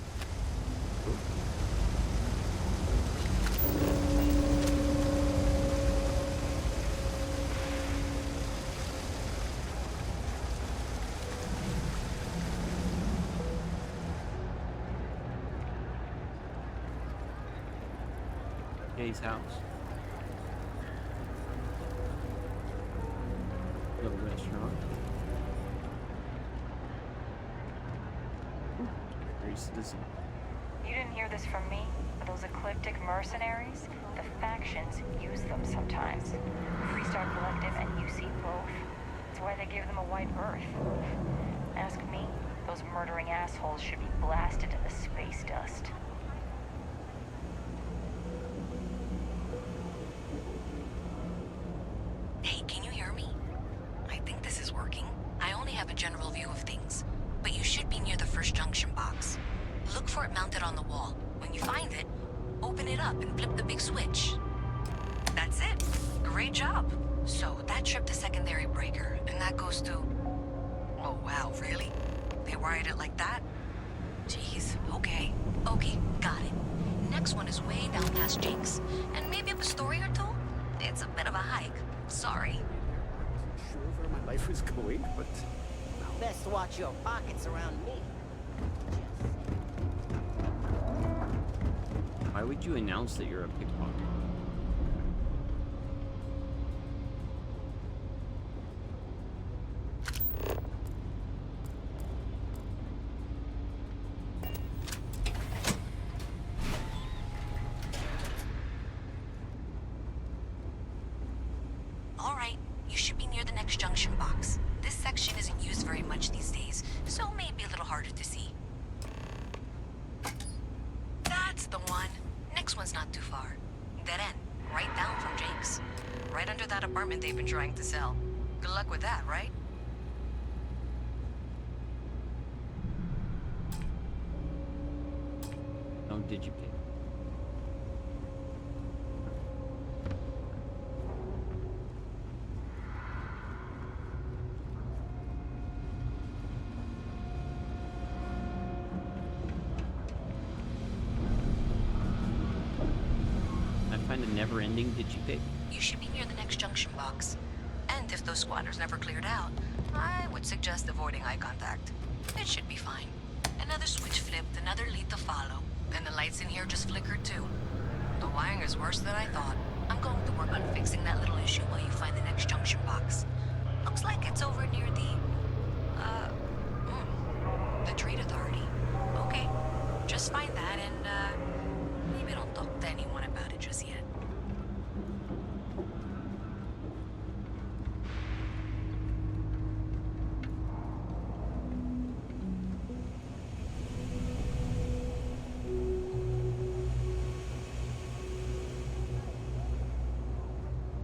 S1: Gay's house. Little restaurant. Very citizen.
S7: You didn't hear this from me, but those ecliptic mercenaries, the factions use them sometimes. Freestar Collective and UC both. That's why they give them a white berth. Ask me, those murdering assholes should be blasted into space dust.
S16: Hey, can you hear me? I think this is working. I only have a general view of things, but you should be near the first junction box. Look for it mounted on the wall. When you find it, open it up and flip the big switch. That's it. Great job. So that tripped the secondary breaker, and that goes to... Oh wow, really? They wired it like that? Jeez, okay. Okay, got it. Next one is way down past Jake's, and maybe up a story or two? It's a bit of a hike. Sorry.
S14: Sure where my life is going, but... Best watch your pockets around me.
S1: Why would you announce that you're a pickpocket?
S16: All right, you should be near the next junction box. This section isn't used very much these days, so maybe a little harder to see. That's the one. Next one's not too apartment they've been trying to sell. Good luck with that, right?
S1: No digipay. Find a never-ending digipig?
S16: You should be near the next junction box. And if those squatters never cleared out, I would suggest avoiding eye contact. It should be fine. Another switch flipped, another lead to follow. And the lights in here just flickered too. The wiring is worse than I thought. I'm going to work on fixing that little issue while you find the next junction box. Looks like it's over near the Trade Authority. Okay, just find that and, maybe don't talk to anyone about it just yet.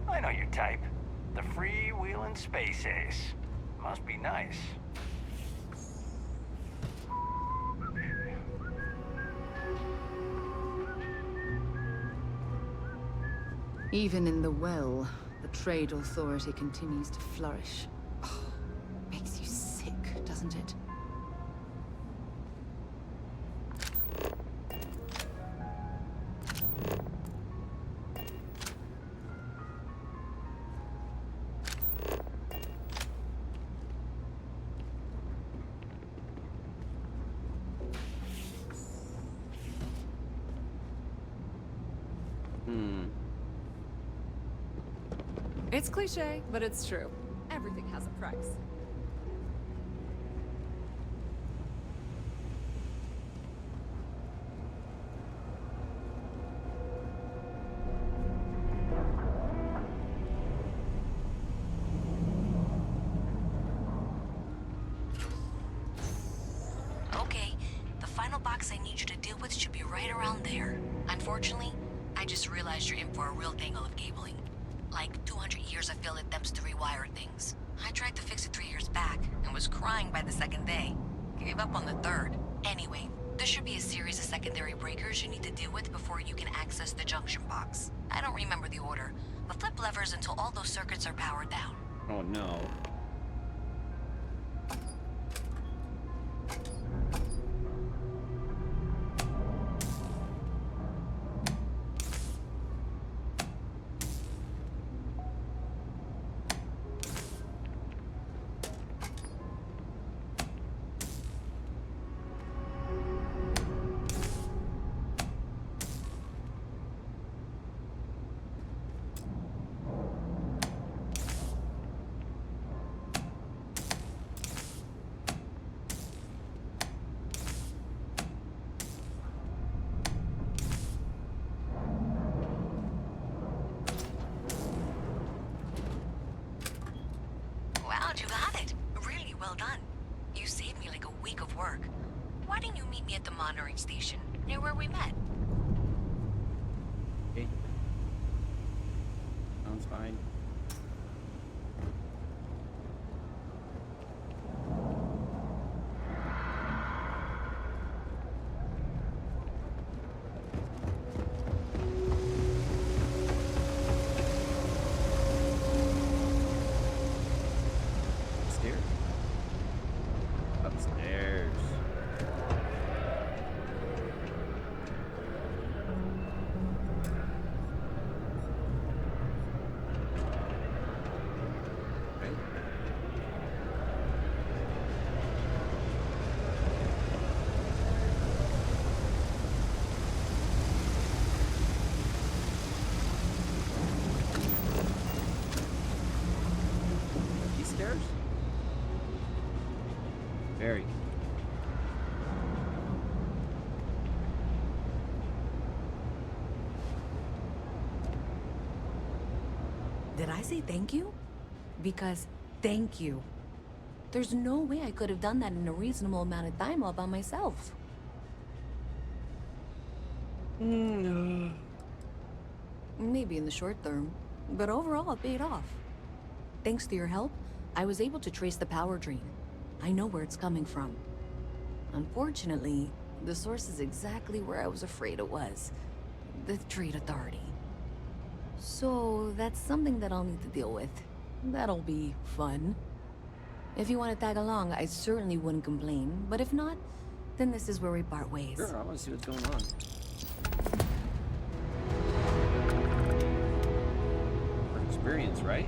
S17: I know your type. The freewheeling space ace. Must be nice.
S2: Even in the well, the Trade Authority continues to flourish. Oh, makes you sick, doesn't it?
S18: It's cliche, but it's true. Everything has a price.
S16: Okay, the final box I need you to deal with should be right around there. Unfortunately, I just realized you're in for a real tangle of cabling. Like 200 years of field attempts to rewire things. I tried to fix it 3 years back and was crying by the second day. Gave up on the third. Anyway, there should be a series of secondary breakers you need to deal with before you can access the junction box. I don't remember the order, but flip levers until all those circuits are powered down.
S1: Oh no.
S16: Wow, you got it. Really well done. You saved me like a week of work. Why didn't you meet me at the monitoring station, near where we met?
S1: Okay. Sounds fine. Upstairs. Upstairs. These stairs? Very good.
S16: Did I say thank you? Because thank you. There's no way I could have done that in a reasonable amount of time all by myself. Maybe in the short term, but overall it paid off. thanks to your help, I was able to trace the power drain. I know where it's coming from. Unfortunately, the source is exactly where I was afraid it was. The Trade Authority. So, that's something that I'll need to deal with. That'll be fun. If you want to tag along, I certainly wouldn't complain, but if not, then this is where we part ways.
S1: Sure, I want to see what's going on. For experience, right?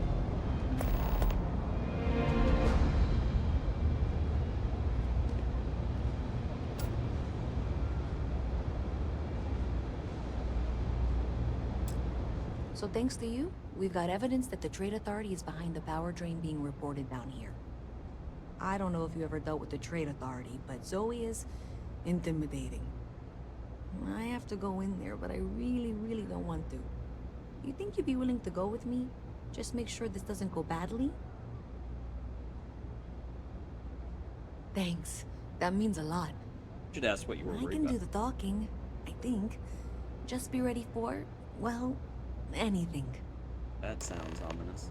S16: So thanks to you, we've got evidence that the Trade Authority is behind the power drain being reported down here. I don't know if you ever dealt with the Trade Authority, but Zoe is intimidating. I have to go in there, but I really don't want to. You think you'd be willing to go with me? Just make sure this doesn't go badly? Thanks. That means a lot.
S1: Should ask what you were
S16: I
S1: worried
S16: can
S1: about.
S16: do the talking, I think. Just be ready for, well, anything.
S1: That sounds ominous.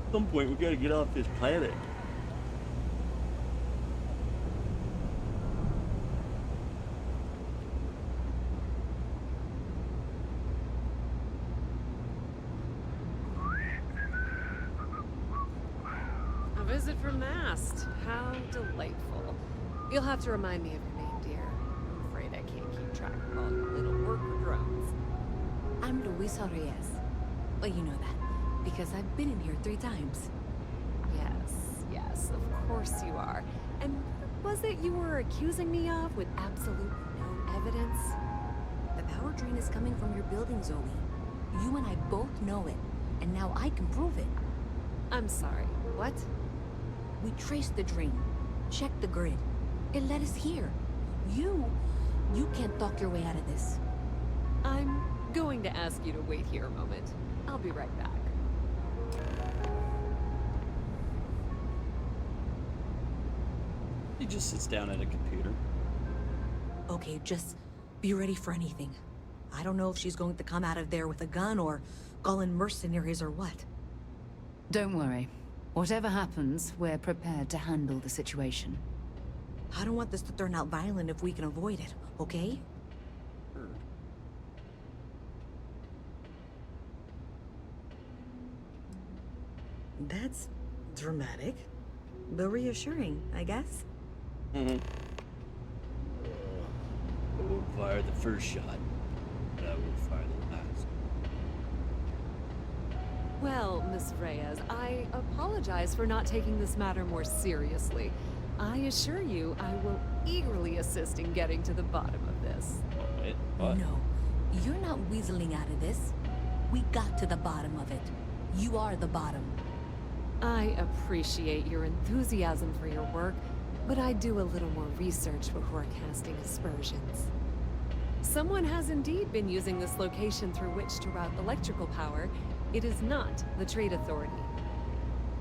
S1: At some point, we gotta get off this planet.
S18: A visit from Mast. How delightful. You'll have to remind me of your name, dear. I'm afraid I can't keep track of all your little worker drones.
S16: I'm Luisa Reyes. Well, you know that, because I've been in here 3 times.
S18: Yes, of course you are. And what was it you were accusing me of with absolutely no evidence?
S16: The power drain is coming from your building, Zoe. You and I both know it, and now I can prove it.
S18: I'm sorry, what?
S16: We traced the drain, checked the grid. It led us here. You can't talk your way out of this.
S18: I'm going to ask you to wait here a moment. I'll be right back.
S1: He just sits down at a computer.
S16: Okay, just be ready for anything. I don't know if she's going to come out of there with a gun or call in mercenaries or what.
S2: Don't worry. Whatever happens, we're prepared to handle the situation.
S16: I don't want this to turn out violent if we can avoid it, okay? That's dramatic, but reassuring, I guess.
S1: Mm-hmm. I won't fire the first shot, but I will fire the last.
S18: Well, Miss Reyes, I apologize for not taking this matter more seriously. I assure you, I will eagerly assist in getting to the bottom of this.
S1: Wait, what?
S16: No, you're not weaseling out of this. We got to the bottom of it. You are the bottom.
S18: I appreciate your enthusiasm for your work, but I do a little more research before casting aspersions. Someone has indeed been using this location through which to route electrical power. It is not the Trade Authority.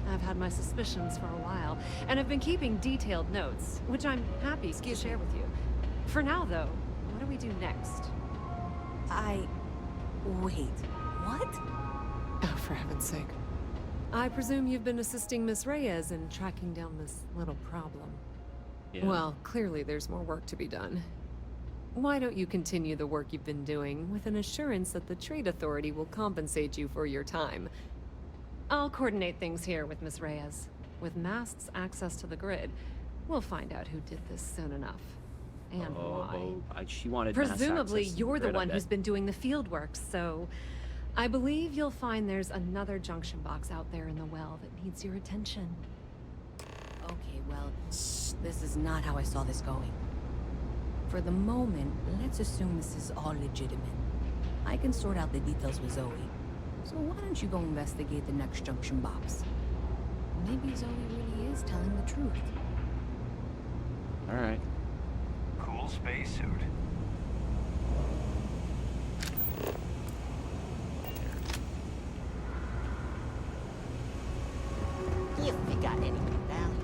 S18: I've had my suspicions for a while, and have been keeping detailed notes, which I'm happy to share with you. For now, though, what do we do next?
S16: Wait, what?
S18: Oh, for heaven's sake. I presume you've been assisting Miss Reyes in tracking down this little problem.
S1: Yeah.
S18: Well, clearly there's more work to be done. Why don't you continue the work you've been doing with an assurance that the Trade Authority will compensate you for your time? I'll coordinate things here with Miss Reyes. With Mast's access to the grid, we'll find out who did this soon enough. And why.
S1: She wanted mass
S18: Presumably,
S1: access to
S18: you're the
S1: grid, I
S18: one
S1: bet.
S18: who's been doing the field work, so I believe you'll find there's another junction box out there in the well that needs your attention.
S8: Okay, well, this is not how I saw this going. For the moment, let's assume this is all legitimate. I can sort out the details with Zoe. So why don't you go investigate the next junction box? Maybe Zoe really is telling the truth.
S1: All right.
S17: Cool spacesuit.
S14: If you got anything down.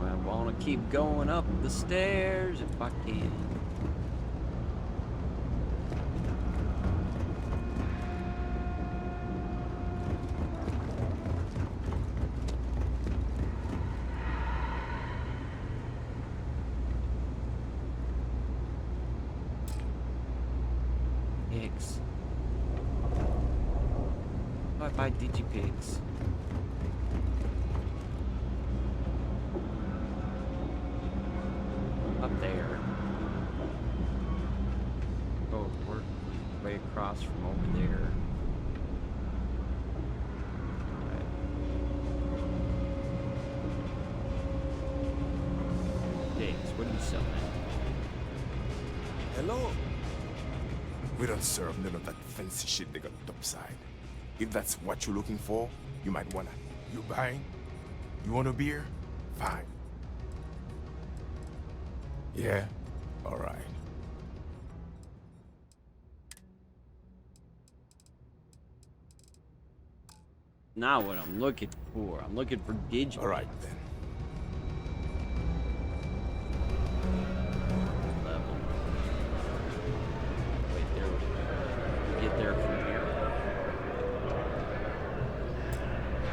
S1: I want to keep going up the stairs if I can. Pigs. Bye-bye, Digipigs. Up there. Oh, we're way across from over there. Alright. Pigs, what are you selling?
S19: Hello? We don't serve none of that fancy shit they got topside. If that's what you're looking for, you might wanna. You buying? You want a beer? Fine. Yeah? Alright.
S1: Not what I'm looking for. I'm looking for Digipig.
S19: Alright then.
S1: Level. Wait, there we get there from here.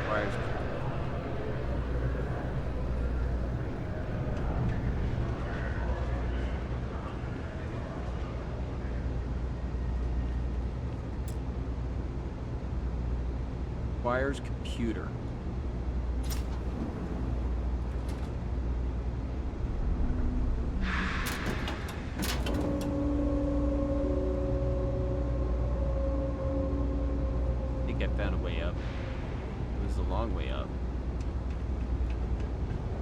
S1: Wires. Requires computer. I think I found a way up. It was a long way up.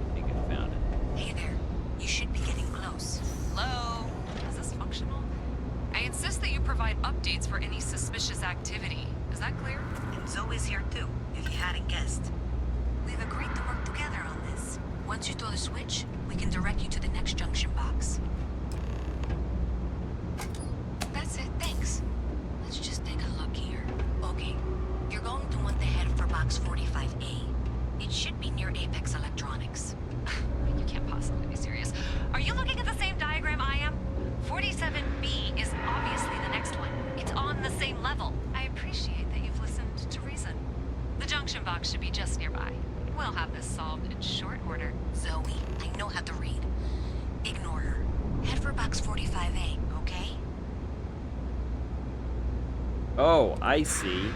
S1: I think I found it.
S16: Hey there. You should be getting close. Hello? Is this functional? I insist that you provide updates for any suspicious activity. Is that clear? And Zoe's here too, if you hadn't guessed. We've agreed to work together on this. Once you throw the switch, we can direct you to the next junction box. That's it, thanks. Let's just take a look here. Okay, you're going to want to head for box 45A. It should be near Apex Electronics. You can't possibly be serious. Are you looking at the same diagram I am? 47B is obviously the next one. It's on the same level. I appreciate that you've listened to reason. The junction box should be just nearby. We'll have this solved in short order. Zoe, I know how to read. Ignore her. Head for box 45A, okay?
S1: Oh, I see.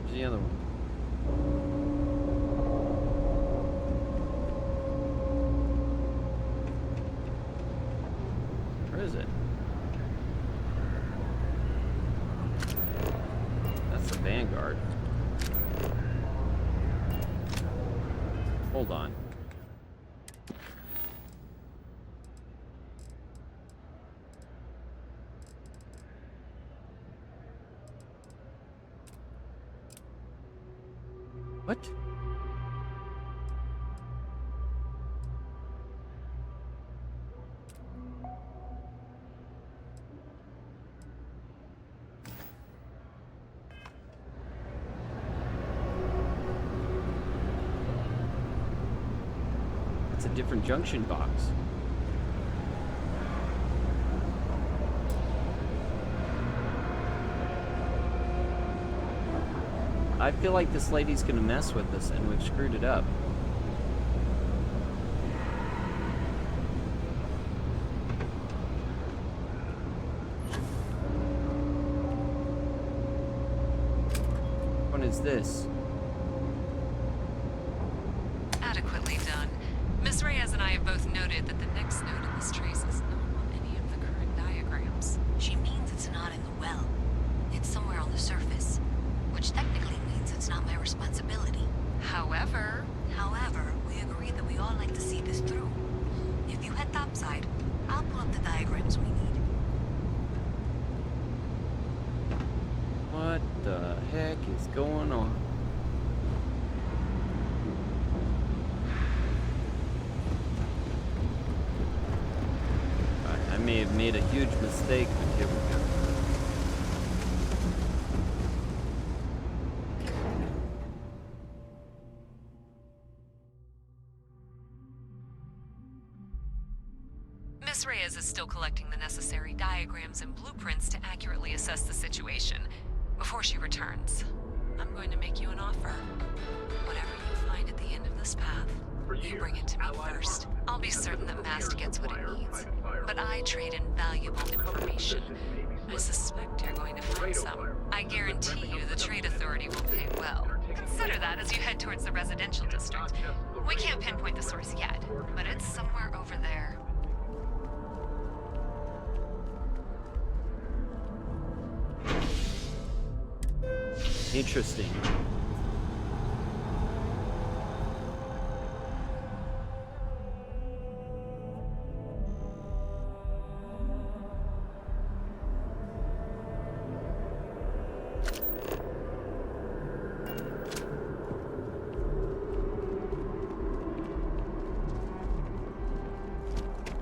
S1: Where's the other one? Where is it? That's the Vanguard. Hold on. What? It's a different junction box. I feel like this lady's gonna mess with us and we've screwed it up. What is this?
S18: Adequately done. Miss Reyes and I have both noted that the next node in this trace is not on any of the current diagrams.
S16: She means it's not in the well. It's somewhere on the surface, which technically means it's not my responsibility.
S18: However,
S16: we agreed that we all like to see this through. If you head topside, I'll pull up the diagrams we need.
S1: What the heck is going on? I may have made a huge mistake, but here we go.
S18: Miss Reyes is still collecting the necessary diagrams and blueprints to accurately assess the situation. Before she returns, I'm going to make you an offer. Whatever you find at the end of this path, you bring it to me first. I'll be certain that Mast gets what it needs, but I trade in valuable information. I suspect you're going to find some. I guarantee you the Trade Authority will pay well. Consider that as you head towards the residential district. We can't pinpoint the source yet, but it's somewhere over there.
S1: Interesting.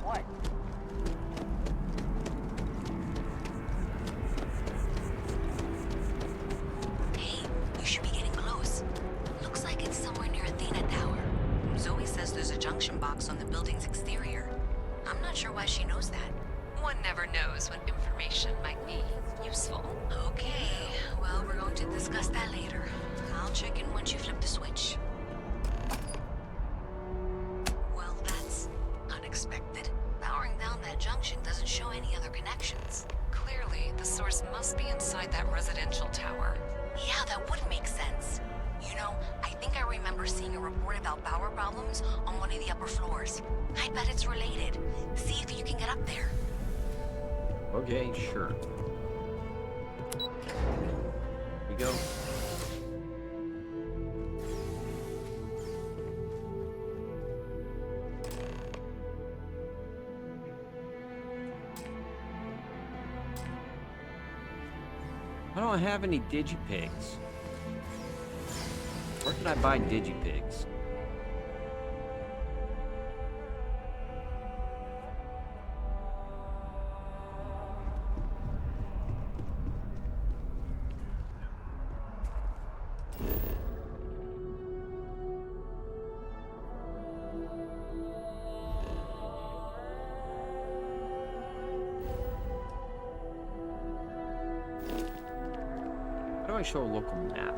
S16: What? Hey, you should be getting close. Looks like it's somewhere near Athena Tower.
S8: Zoe says there's a junction box on the building's exterior.
S16: I'm not sure why she knows that.
S18: One never knows when information might be useful.
S16: Okay, well, we're going to discuss that later. I'll check in once you flip the switch. Well, that's unexpected. Powering down that junction doesn't show any other connections.
S18: Clearly, the source must be inside that residential tower.
S16: Yeah, that would make sense. You know, I think I remember seeing a report about power problems on one of the upper floors. I bet it's related. See if you can get up there.
S1: Okay, sure. Here we go. I don't have any digipigs. Where can I buy digipigs? How do I show a local map?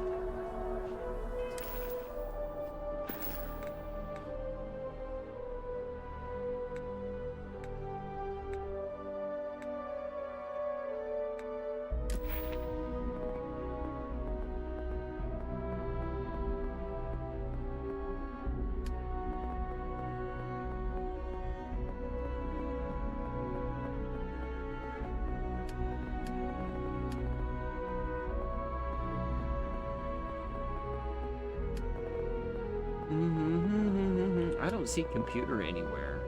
S1: I don't see computer anywhere.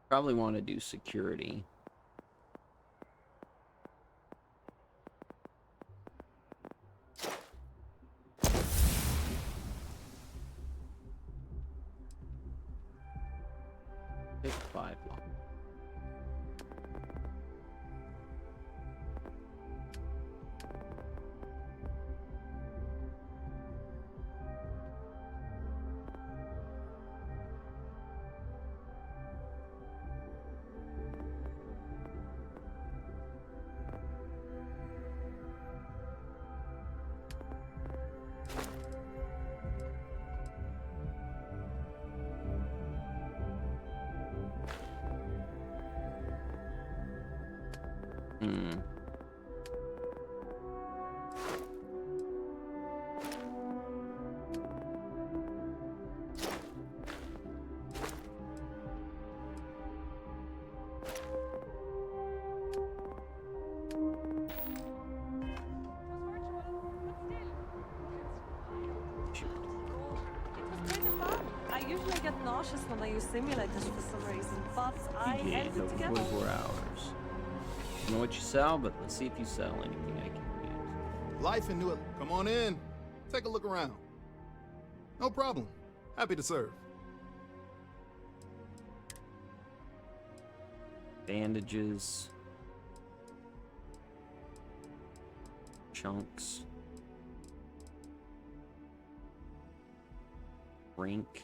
S1: Probably want to do security. Pick 5 lock. Hmm.
S20: I usually get nauseous when I use simulators for some reason, but I
S1: Yeah,
S20: held it
S1: over
S20: together.
S1: 24 hours. I don't know what you sell, but let's see if you sell anything I can use.
S21: Life in New. Come on in. Take a look around. No problem. Happy to serve.
S1: Bandages. Chunks. Drink.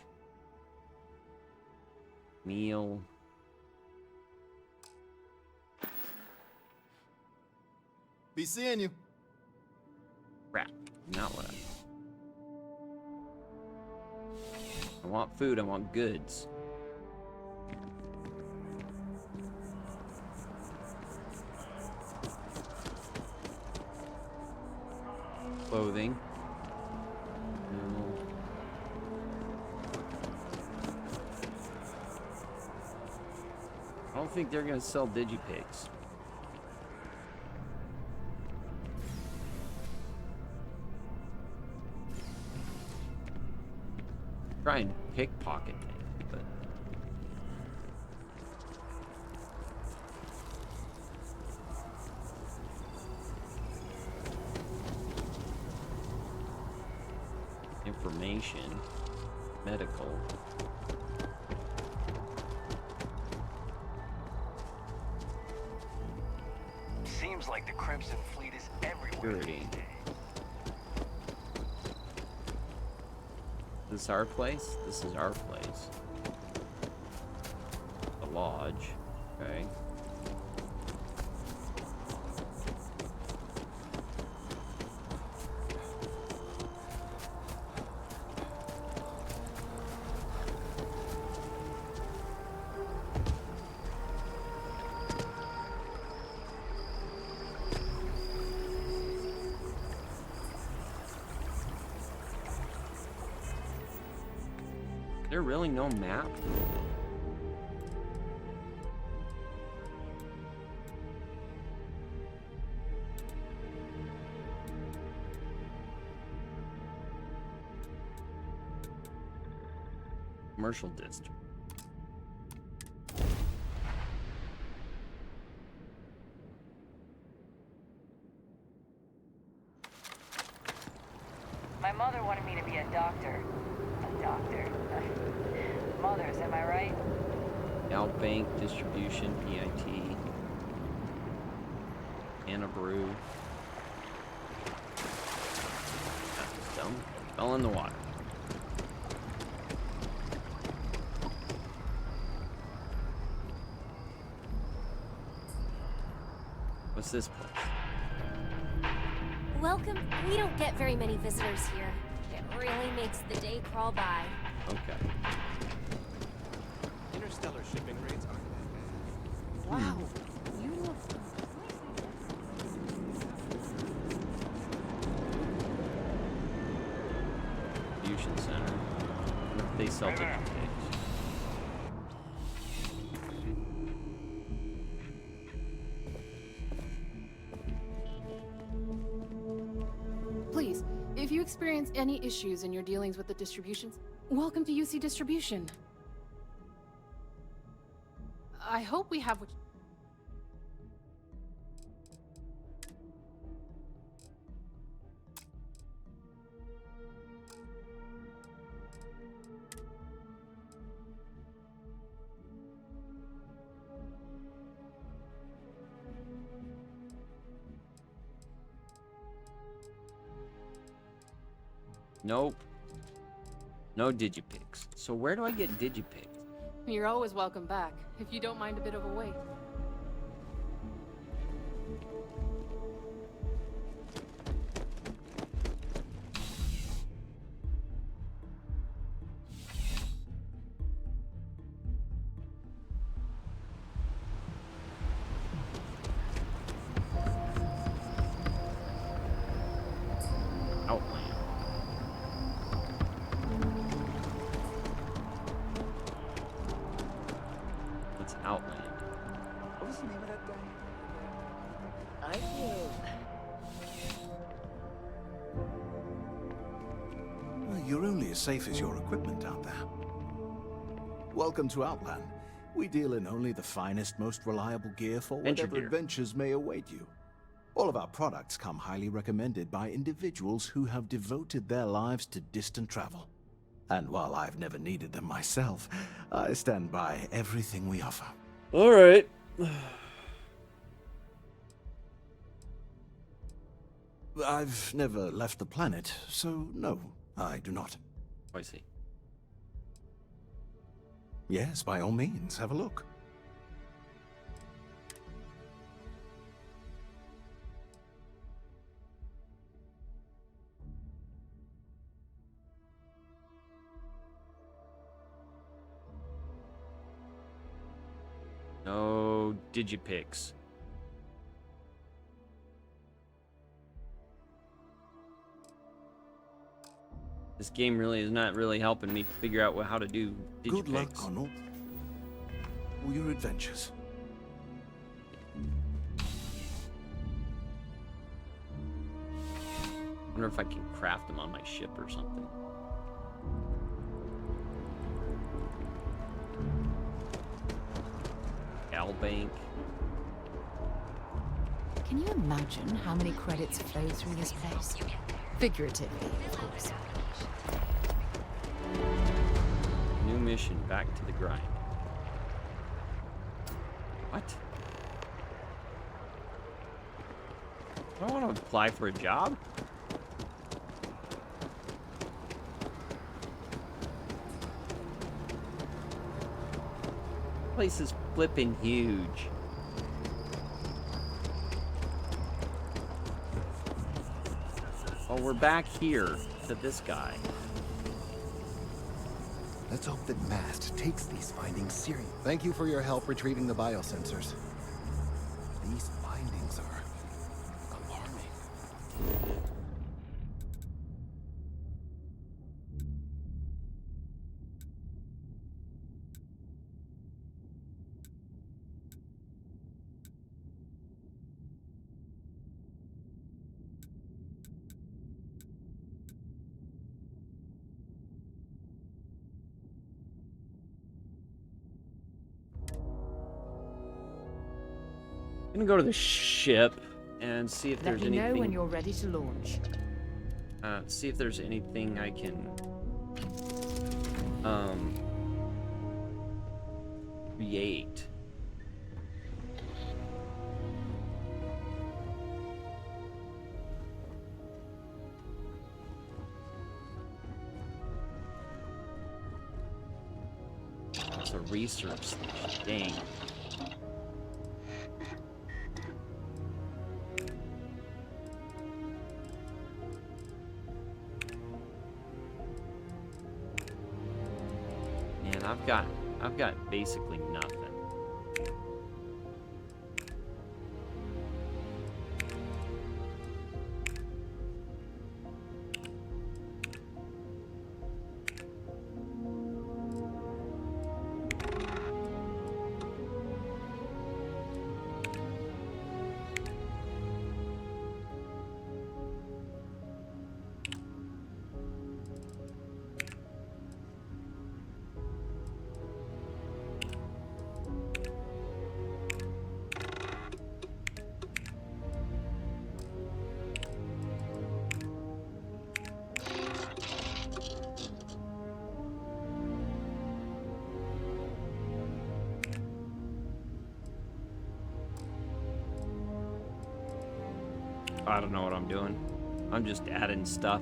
S1: Meal.
S21: Be seeing you.
S1: Crap. Not what I want food, I want goods. Clothing. No. I don't think they're gonna sell digipigs. Try and pickpocket me, but information, medical.
S17: Seems like the Crimson Fleet is everywhere
S1: Security.
S17: these days.
S1: Is this our place? This is our place. The lodge. Okay. Is there really no map? Commercial district.
S7: My mother wanted me to be a doctor. A doctor. Mothers, am I right?
S1: Outbank distribution, PIT. Anna Brew. That was dumb. Fell in the water. What's this place?
S22: Welcome. We don't get very many visitors here. It really makes the day crawl by.
S1: Okay.
S9: Interstellar shipping rates aren't that bad.
S20: Wow, you look...
S1: Distribution center. What if they sell
S17: Hey there.
S1: digipigs?
S11: Please, if you experience any issues in your dealings with the distributions, welcome to UC Distribution. I hope we have what...
S1: Nope. No Digipix. So where do I get Digipix?
S11: You're always welcome back, if you don't mind a bit of a wait.
S1: Outland. What's Outland?
S14: What was the name of that guy?
S4: Well, you're only as safe as your equipment out there. Welcome to Outland. We deal in only the finest, most reliable gear for
S1: Adventure
S4: whatever
S1: gear.
S4: adventures may await you. All of our products come highly recommended by individuals who have devoted their lives to distant travel. And while I've never needed them myself, I stand by everything we offer.
S1: All right.
S4: I've never left the planet, so no, I do not.
S1: I see.
S4: Yes, by all means, have a look.
S1: No Digipix. This game really is not really helping me figure out how to do Digipix.
S4: Good luck on all your adventures.
S1: I wonder if I can craft them on my ship or something. Bank.
S2: Can you imagine how many credits flow through this place? Figuratively, of course.
S1: New mission, back to the grind. What? Do I want to apply for a job? This place is flipping huge. Oh, we're back here to this guy.
S15: Let's hope that Mast takes these findings seriously. Thank you for your help retrieving the biosensors. These findings are alarming.
S1: I'm gonna go to the ship and see if
S2: Let
S1: there's
S2: me
S1: anything.
S2: know when you're ready to launch.
S1: See if there's anything I can create. It's a research station. Dang. Man, I've got basically nothing. I don't know what I'm doing. I'm just adding stuff.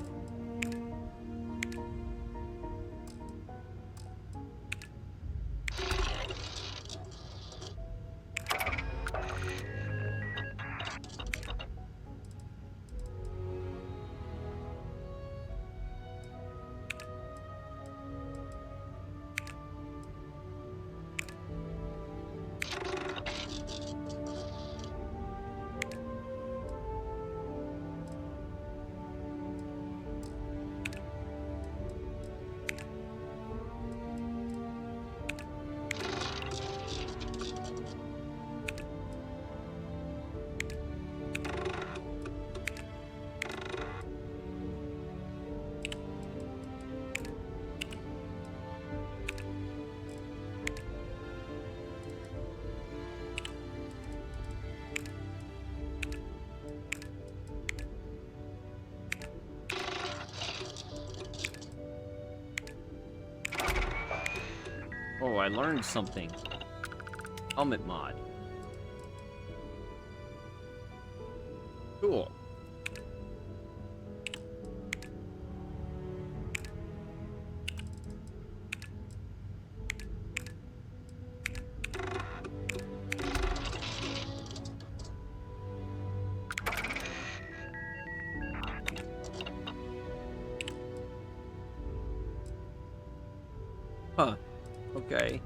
S1: Oh, I learned something. Helmet mod. Cool. Huh. Okay.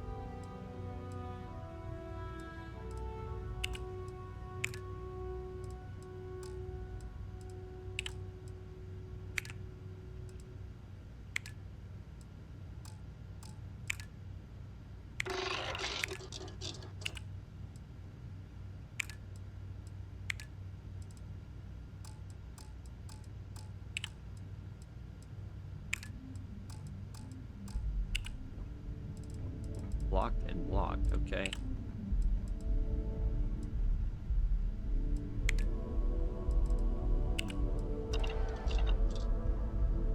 S1: Blocked and blocked, okay.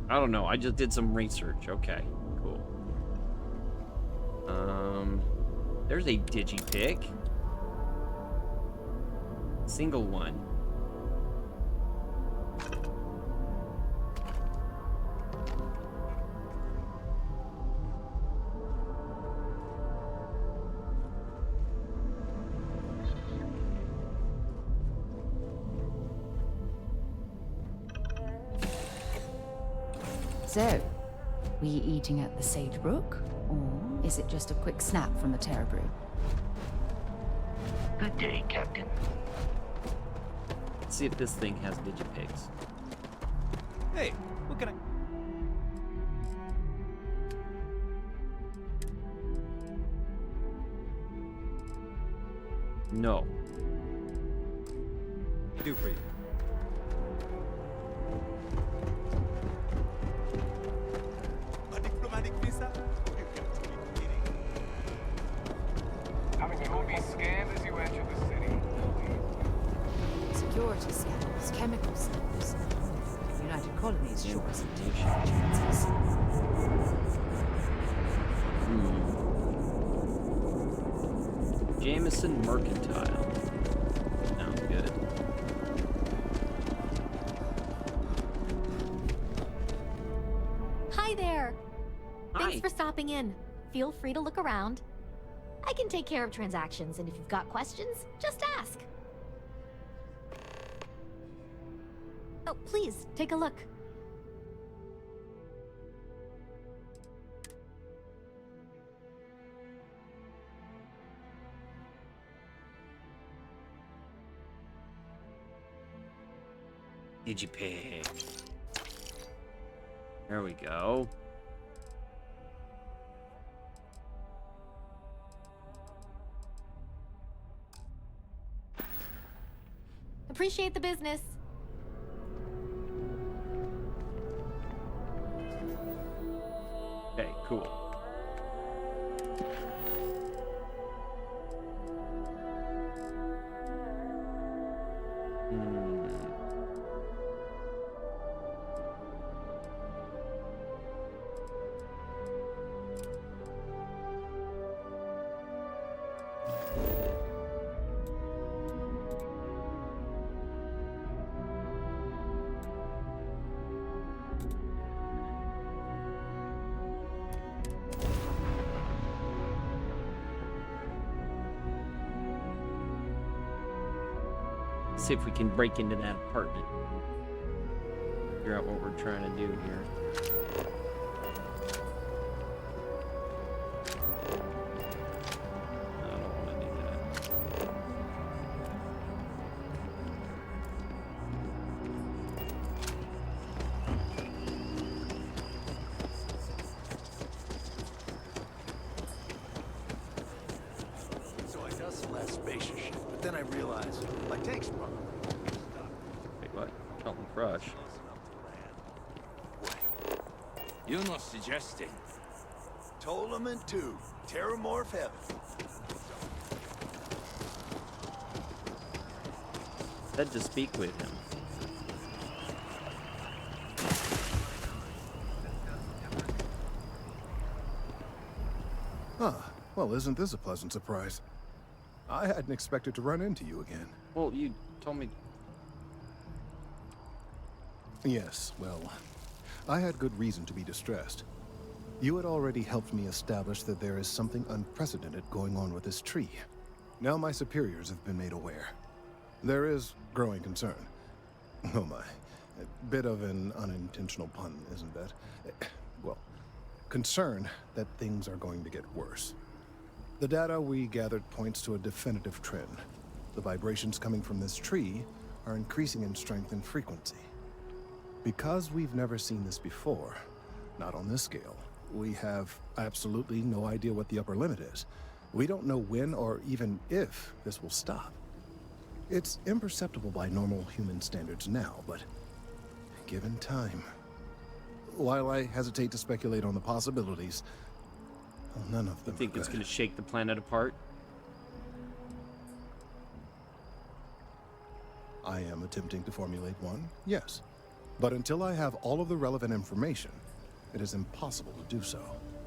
S1: I don't know, I just did some research. Okay, cool. There's a digipick. Single one.
S2: So, we eating at the Sagebrook, or is it just a quick snap from the Terror Brew?
S17: Good day, Captain.
S1: Let's see if this thing has digipicks.
S10: Hey, what can I...
S1: No.
S10: do for you?
S13: A diplomatic visa? You got to be kidding.
S5: You will be scanned as you enter the city.
S2: Security scanners, chemical snaps. United Colonies sure isn't too sharp chances.
S1: Jameson Mercantile. Sounds good.
S6: Hi there.
S1: Hi.
S6: Thanks for stopping in. Feel free to look around. I can take care of transactions, and if you've got questions, just ask. Oh, please, take a look.
S1: Digipick. There we go.
S6: Appreciate the business.
S1: Okay, cool. See if we can break into that apartment. Figure out what we're trying to do here. I don't want to do that.
S23: So I dust last spacious shit, but then I realized, like tanks probably.
S1: Wait, what? Kelton Crush.
S23: You're not suggesting. Tolement 2, Terramorph Heaven.
S1: Said to speak with him.
S15: Ah, well, isn't this a pleasant surprise? I hadn't expected to run into you again.
S1: Well, you told me.
S15: Yes, well, I had good reason to be distressed. You had already helped me establish that there is something unprecedented going on with this tree. Now my superiors have been made aware. There is growing concern. Oh my, a bit of an unintentional pun, isn't that? Well, concern that things are going to get worse. The data we gathered points to a definitive trend. The vibrations coming from this tree are increasing in strength and frequency. Because we've never seen this before, not on this scale, we have absolutely no idea what the upper limit is. We don't know when or even if this will stop. It's imperceptible by normal human standards now, but given time. While I hesitate to speculate on the possibilities, well, none of them.
S1: You think it's going to shake the planet apart?
S15: I am attempting to formulate one, yes. But until I have all of the relevant information, it is impossible to do so.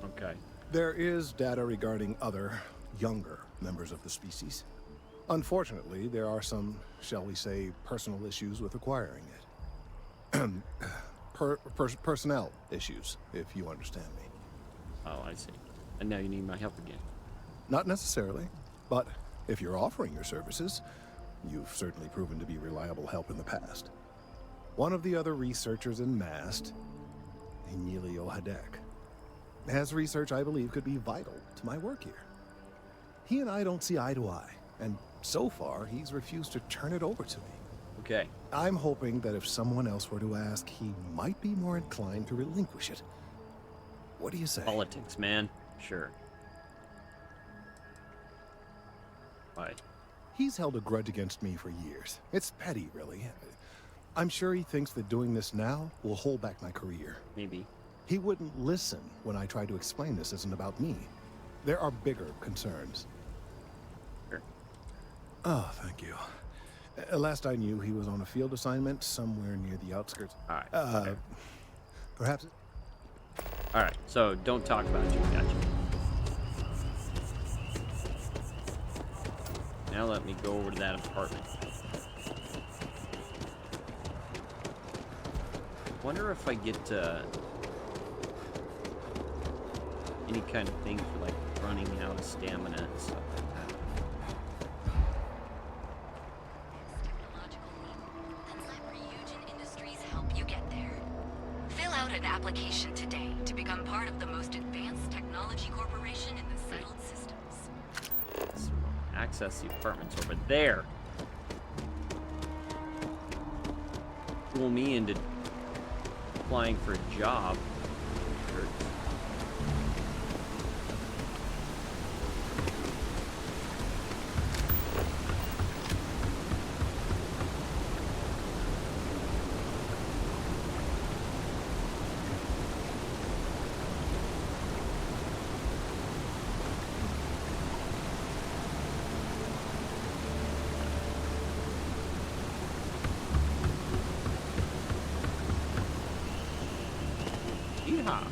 S1: Okay.
S15: There is data regarding other, younger members of the species. Unfortunately, there are some, shall we say, personal issues with acquiring it. Personnel issues, if you understand me.
S1: Oh, I see. And now you need my help again.
S15: Not necessarily, but if you're offering your services, you've certainly proven to be reliable help in the past. One of the other researchers in MAST, Emilio Hadek, has research I believe could be vital to my work here. He and I don't see eye to eye, and so far he's refused to turn it over to me.
S1: Okay.
S15: I'm hoping that if someone else were to ask, he might be more inclined to relinquish it. What do you say?
S1: Politics, man. Sure. Why?
S15: He's held a grudge against me for years. It's petty, really. I'm sure he thinks that doing this now will hold back my career.
S1: Maybe.
S15: He wouldn't listen when I tried to explain this isn't about me. There are bigger concerns.
S1: Sure.
S15: Oh, thank you. Last I knew, he was on a field assignment somewhere near the outskirts.
S1: All right. Okay.
S15: Perhaps...
S1: All right, so don't talk about you. Gotcha. Now let me go over to that apartment. Wonder if I get any kind of thing for like running out of stamina and stuff like that.
S16: Help you get there. Fill out an application today to become part of the most advanced technology corporation in the settled systems.
S1: Let's access the apartments over there. Fool me into applying for a job. Sure. Yeehaw.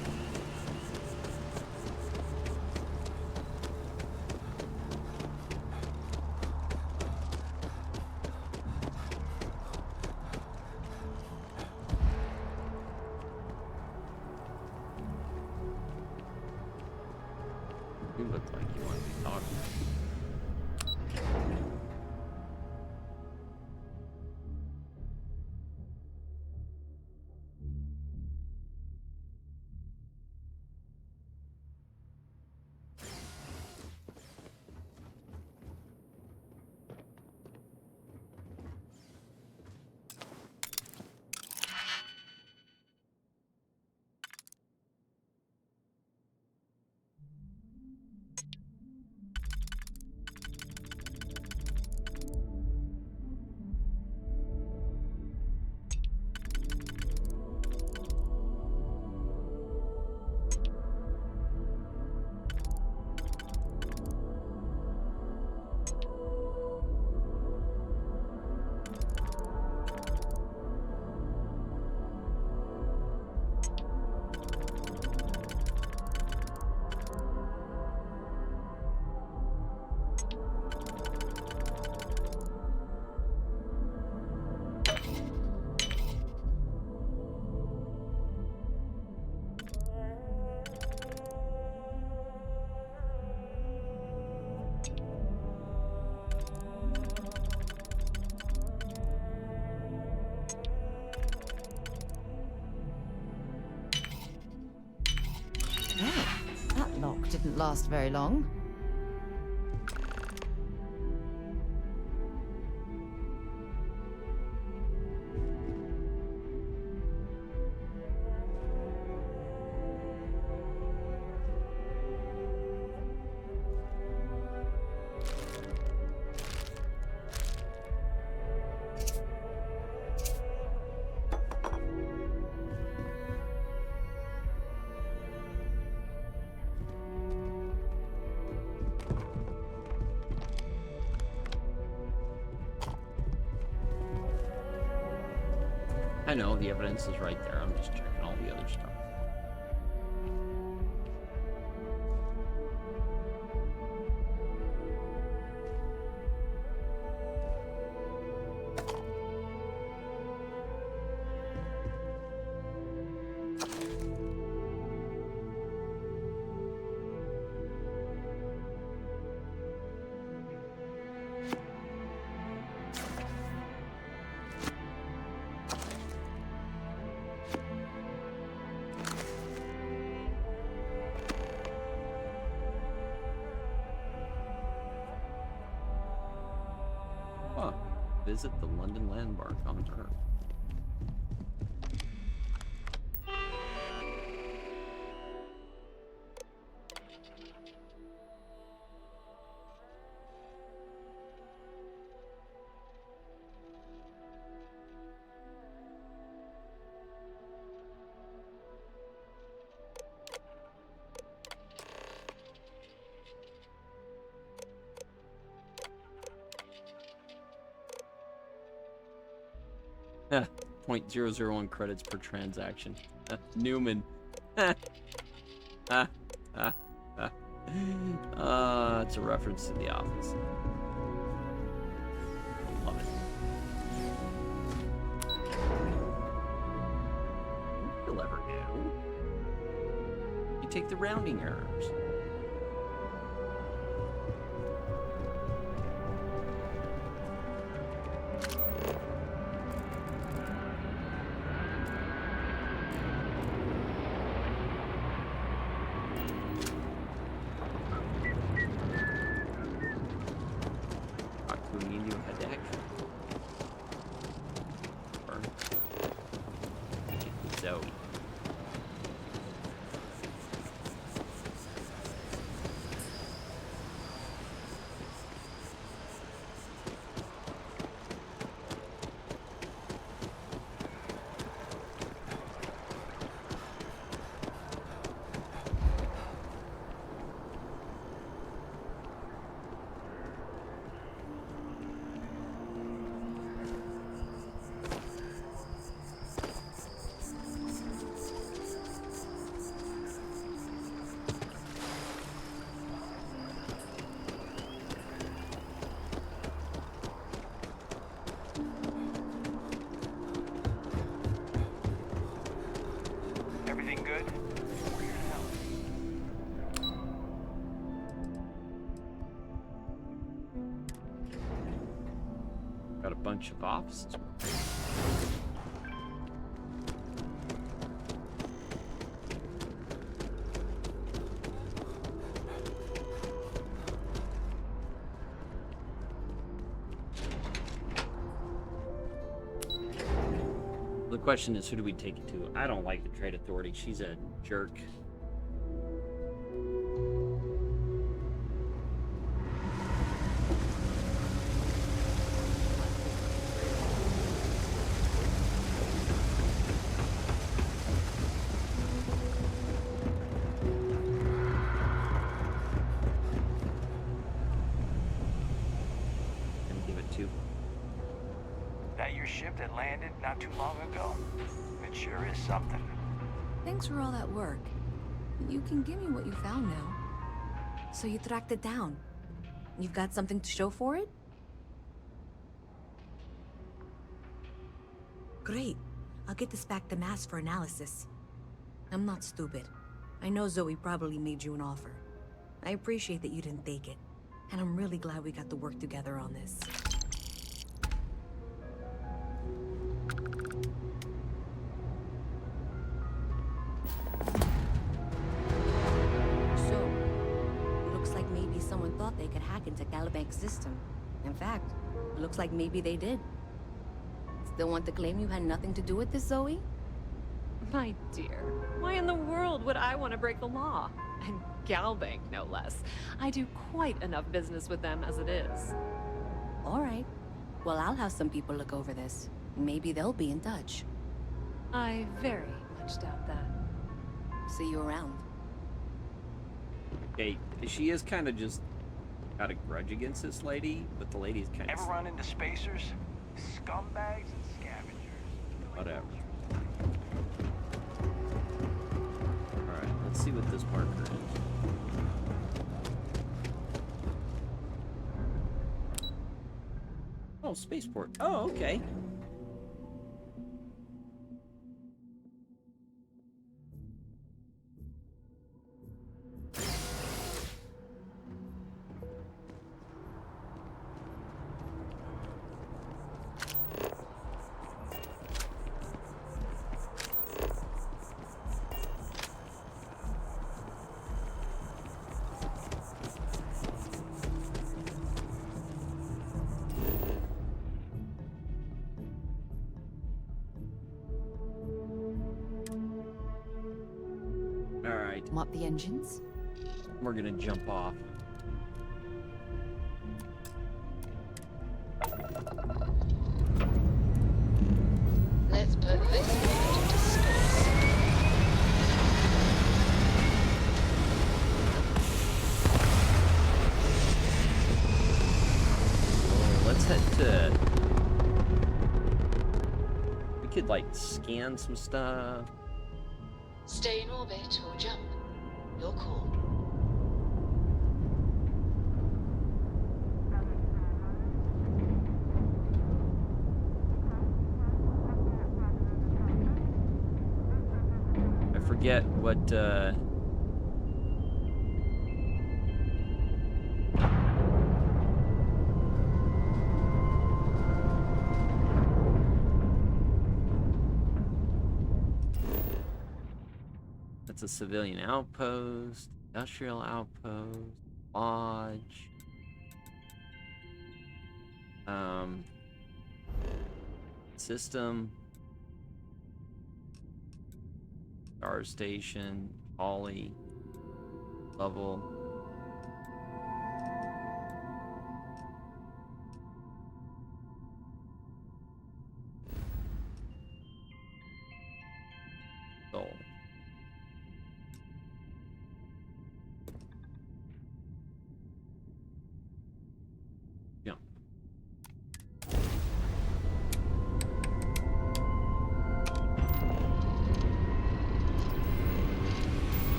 S1: You look like you want to be talking.
S2: lock didn't last very long.
S1: I know, the evidence is right there. I'm just checking all the other stuff. Visit the London landmark on Earth. Yeah, 0.001 credits per transaction. Newman. It's a reference to The Office. I love it. You'll ever do. You take the rounding errors.
S17: Everything good? We're here to help.
S1: Got a bunch of offices. The question is, who do we take it to? I don't like the Trade Authority. She's a jerk. Gonna give it 2.
S17: That your ship that landed not too long ago? It sure is something.
S8: Thanks for all that work. You can give me what you found now. So you tracked it down. You've got something to show for it? Great. I'll get this back to Mass for analysis. I'm not stupid. I know Zoe probably made you an offer. I appreciate that you didn't take it. And I'm really glad we got to work together on this. So, someone thought they could hack into Calibanc's system. In fact, looks like maybe they did. Still want to claim you had nothing to do with this, Zoe?
S18: My dear, why in the world would I want to break the law? And Galbank, no less. I do quite enough business with them as it is.
S8: All right. Well, I'll have some people look over this. Maybe they'll be in touch.
S18: I very much doubt that.
S8: See you around.
S1: Okay, she is kind of just got a grudge against this lady, but the lady's kind of...
S17: Ever run into spacers? Scumbags and scavengers.
S1: Whatever. Alright, let's see what this marker is. Oh, spaceport. Oh, okay.
S2: Up the engines.
S1: We're gonna jump off.
S3: Let's put this world to space.
S1: Oh, let's head to... We could, like, scan some stuff.
S3: Stay in orbit or jump. Your call.
S1: I forget what, That's a civilian outpost, industrial outpost, lodge. System. Star station, Ollie, level. Soul. Jump.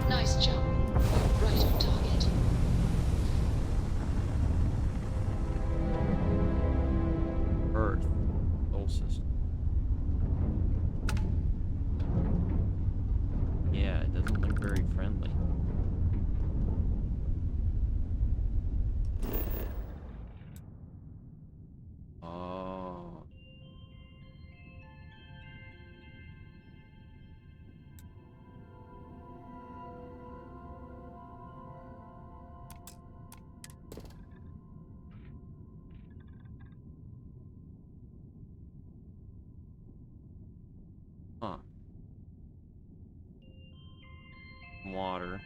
S3: Nice jump. Right on target.
S1: Earth. Soul system. Yeah, it doesn't look very friendly. Oh. Huh. Water.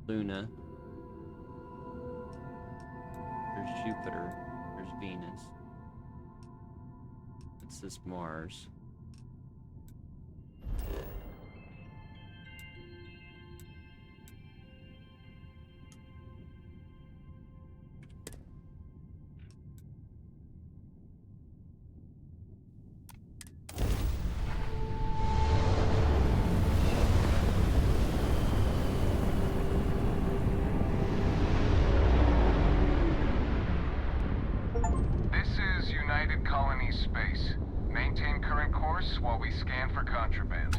S1: Luna. There's Jupiter. There's Venus. It's this Mars.
S5: This is United Colony Space. Maintain current course while we scan for contraband.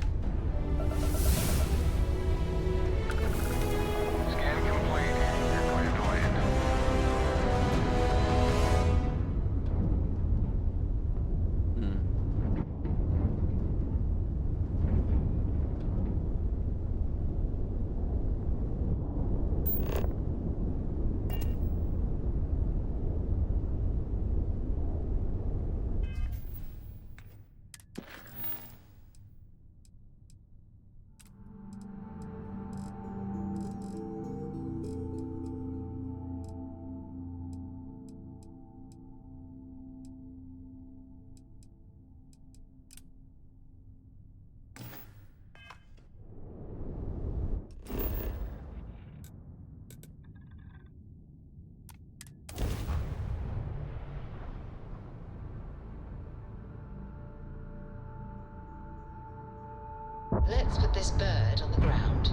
S3: Let's put this bird on the ground.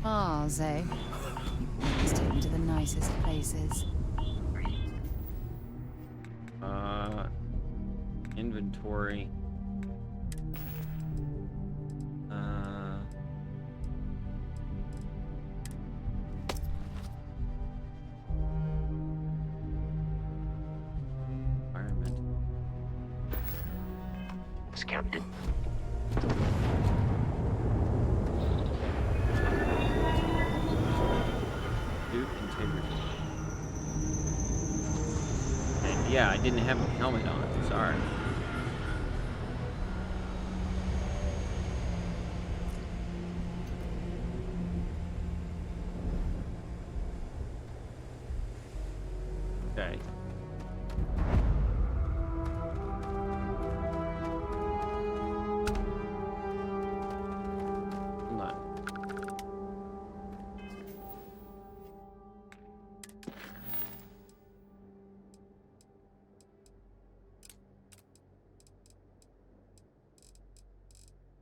S2: Ah, Zay. You always take me to the nicest places.
S1: Inventory. Environment.
S17: It's Captain.
S1: Dude, integrity. And yeah, I didn't have a helmet on. Sorry. Okay. Hold on.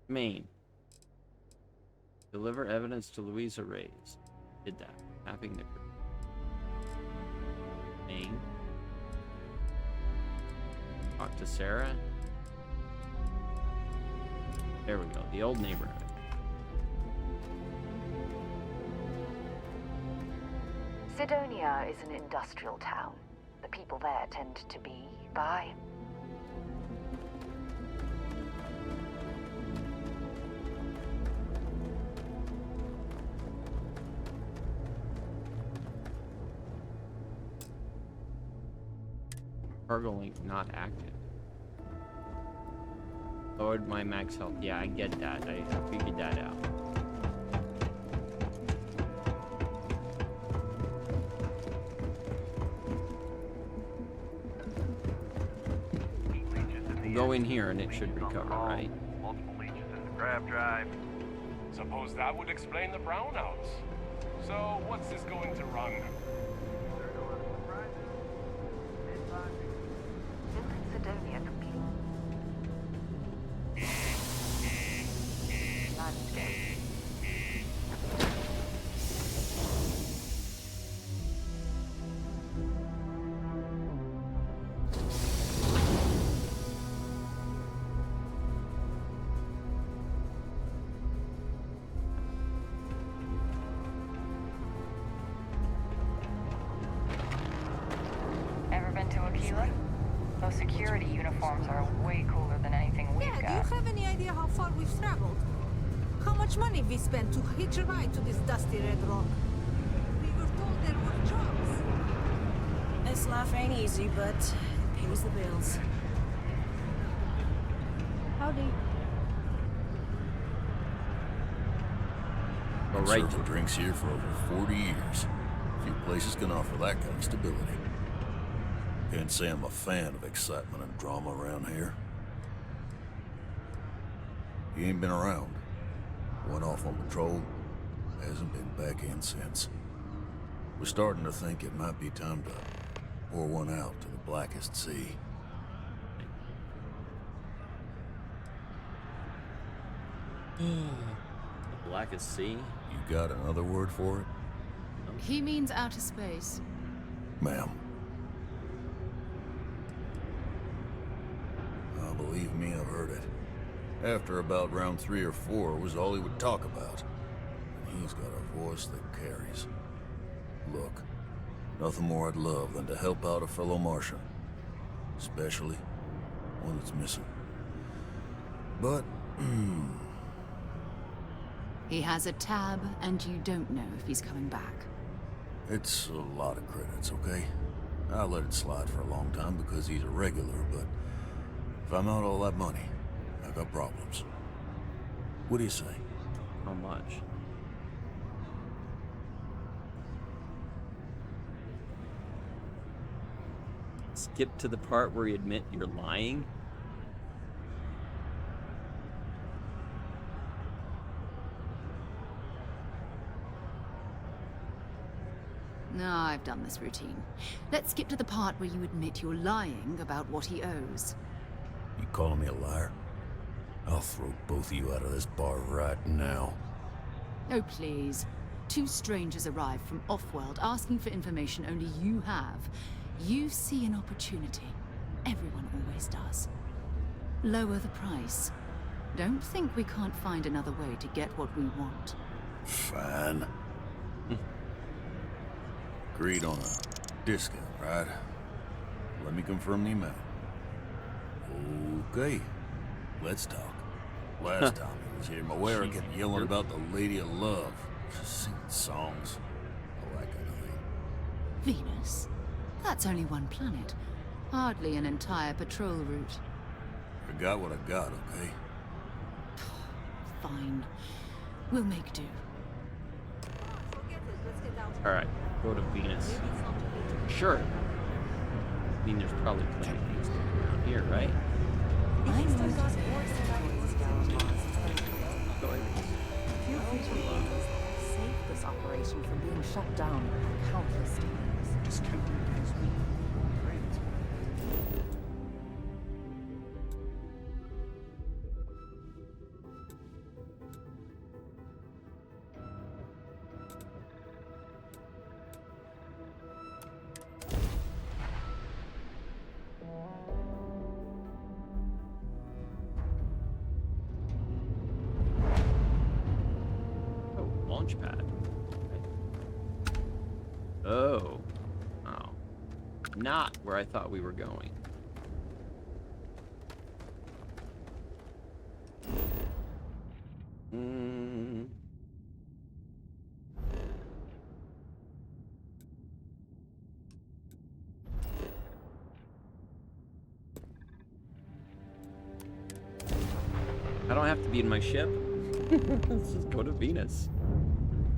S1: Main. Deliver evidence to Louisa Reyes. Did that. Tapping the Main. Talk to Sarah. There we go. The old neighborhood.
S12: Sidonia is an industrial town. The people there tend to be bi.
S1: Cargo link not active. Lowered my max health. Yeah, I get that. I figured that out. We'll go in here and it should recover, right?
S17: Multiple leeches in the grab drive.
S19: Suppose that would explain the brownouts. So, what's this going to run?
S12: Sidonia could be landscape.
S7: Ever been to Aquila? Those security uniforms are way cooler than anything we've got.
S21: Do you have any idea how far we've traveled? How much money we spent to hitch a ride to this dusty red rock? We were told there were jobs.
S24: This life ain't easy, but it pays the bills.
S21: Howdy.
S1: All
S25: Been
S1: right.
S25: serving drinks here for over 40 years. Few places can offer that kind of stability. Can't say I'm a fan of excitement and drama around here. He ain't been around. Went off on patrol. Hasn't been back in since. We're starting to think it might be time to pour one out to the blackest sea.
S1: The blackest sea?
S25: You got another word for it?
S2: He means outer space.
S25: Ma'am. Believe me, I've heard it. After about round 3 or 4 was all he would talk about. And he's got a voice that carries. Look, nothing more I'd love than to help out a fellow Martian. Especially one that's missing. But,
S2: He has a tab, and you don't know if he's coming back.
S25: it's a lot of credits, okay? I let it slide for a long time because he's a regular, but if I'm out all that money, I got problems. What do you say?
S1: How much? Skip to the part where you admit you're lying?
S2: No, I've done this routine. Let's skip to the part where you admit you're lying about what he owes.
S25: You calling me a liar? I'll throw both of you out of this bar right now.
S2: Oh, please. 2 strangers arrive from off-world asking for information only you have. You see an opportunity. Everyone always does. Lower the price. Don't think we can't find another way to get what we want.
S25: Fine. Agreed on a discount, right? Let me confirm the amount. Okay, let's talk. Last time he was here, Moira kept yelling about the Lady of Love. Just singing songs. All that kind of thing.
S2: Venus? That's only one planet. Hardly an entire patrol route.
S25: I got what I got, okay?
S2: Fine. We'll make do.
S1: Alright, go to Venus. Sure. I mean, there's probably plenty of things around here, right?
S12: Feel free to save this operation from being shut down countless times.
S1: Launchpad. Oh. Oh. Not where I thought we were going. I don't have to be in my ship. Let's just go to Venus.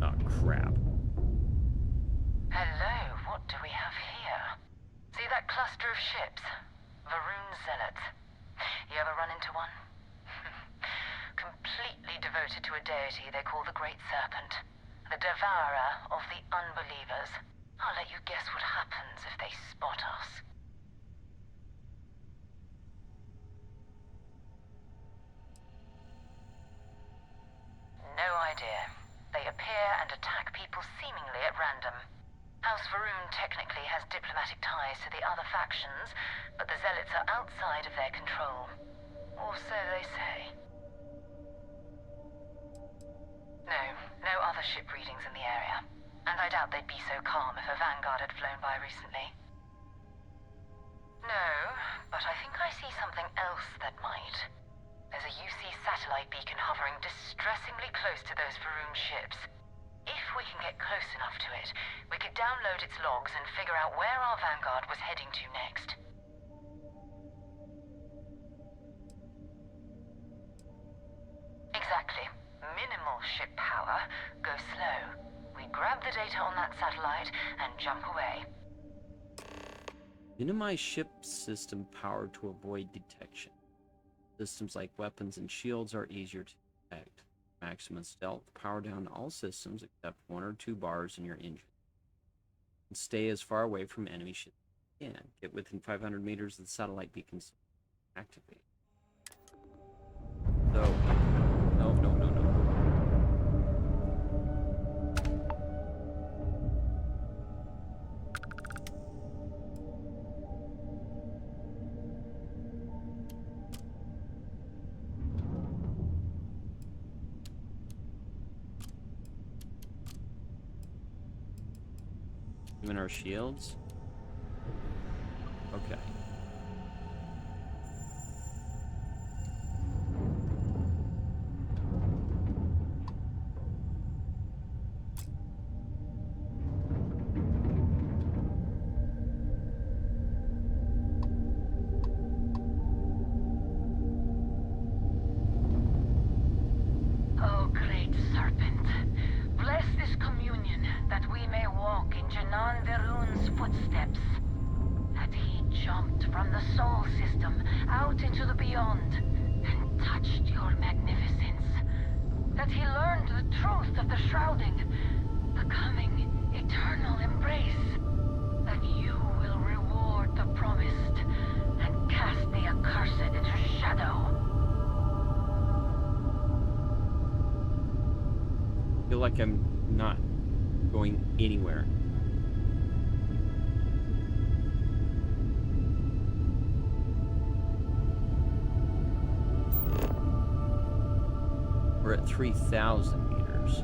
S1: Oh, crap.
S7: Hello, what do we have here? See that cluster of ships? Varun Zealots. You ever run into one? Completely devoted to a deity they call the Great Serpent. The devourer of the unbelievers. I'll let you guess what happens if they spot us. No idea. They appear and attack people seemingly at random. House Varun technically has diplomatic ties to the other factions, but the Zealots are outside of their control. Or so they say. No other ship readings in the area. And I doubt they'd be so calm if a Vanguard had flown by recently. No, but I think I see something else that might. There's a UC satellite beacon hovering distressingly close to those Varun ships. If we can get close enough to it, we could download its logs and figure out where our Vanguard was heading to next. Exactly. Minimal ship power. Go slow. We grab the data on that satellite and jump away.
S1: Minimize ship system power to avoid detection. Systems like weapons and shields are easier to detect. Maximum stealth, power down all systems except 1 or 2 bars in your engine. And stay as far away from enemy ships as you can. Get within 500 meters of the satellite beacons. Activate. So, no. Even our shields? Okay.
S7: Oh, great serpent, bless this communion that we may walk in Janan Verun's footsteps. That he jumped from the soul system out into the beyond and touched your magnificence. That he learned the truth of the shrouding, becoming
S3: eternal embrace, that you will reward the promised and cast the accursed into shadow.
S1: I feel like I'm not going anywhere. We're at 3,000 meters.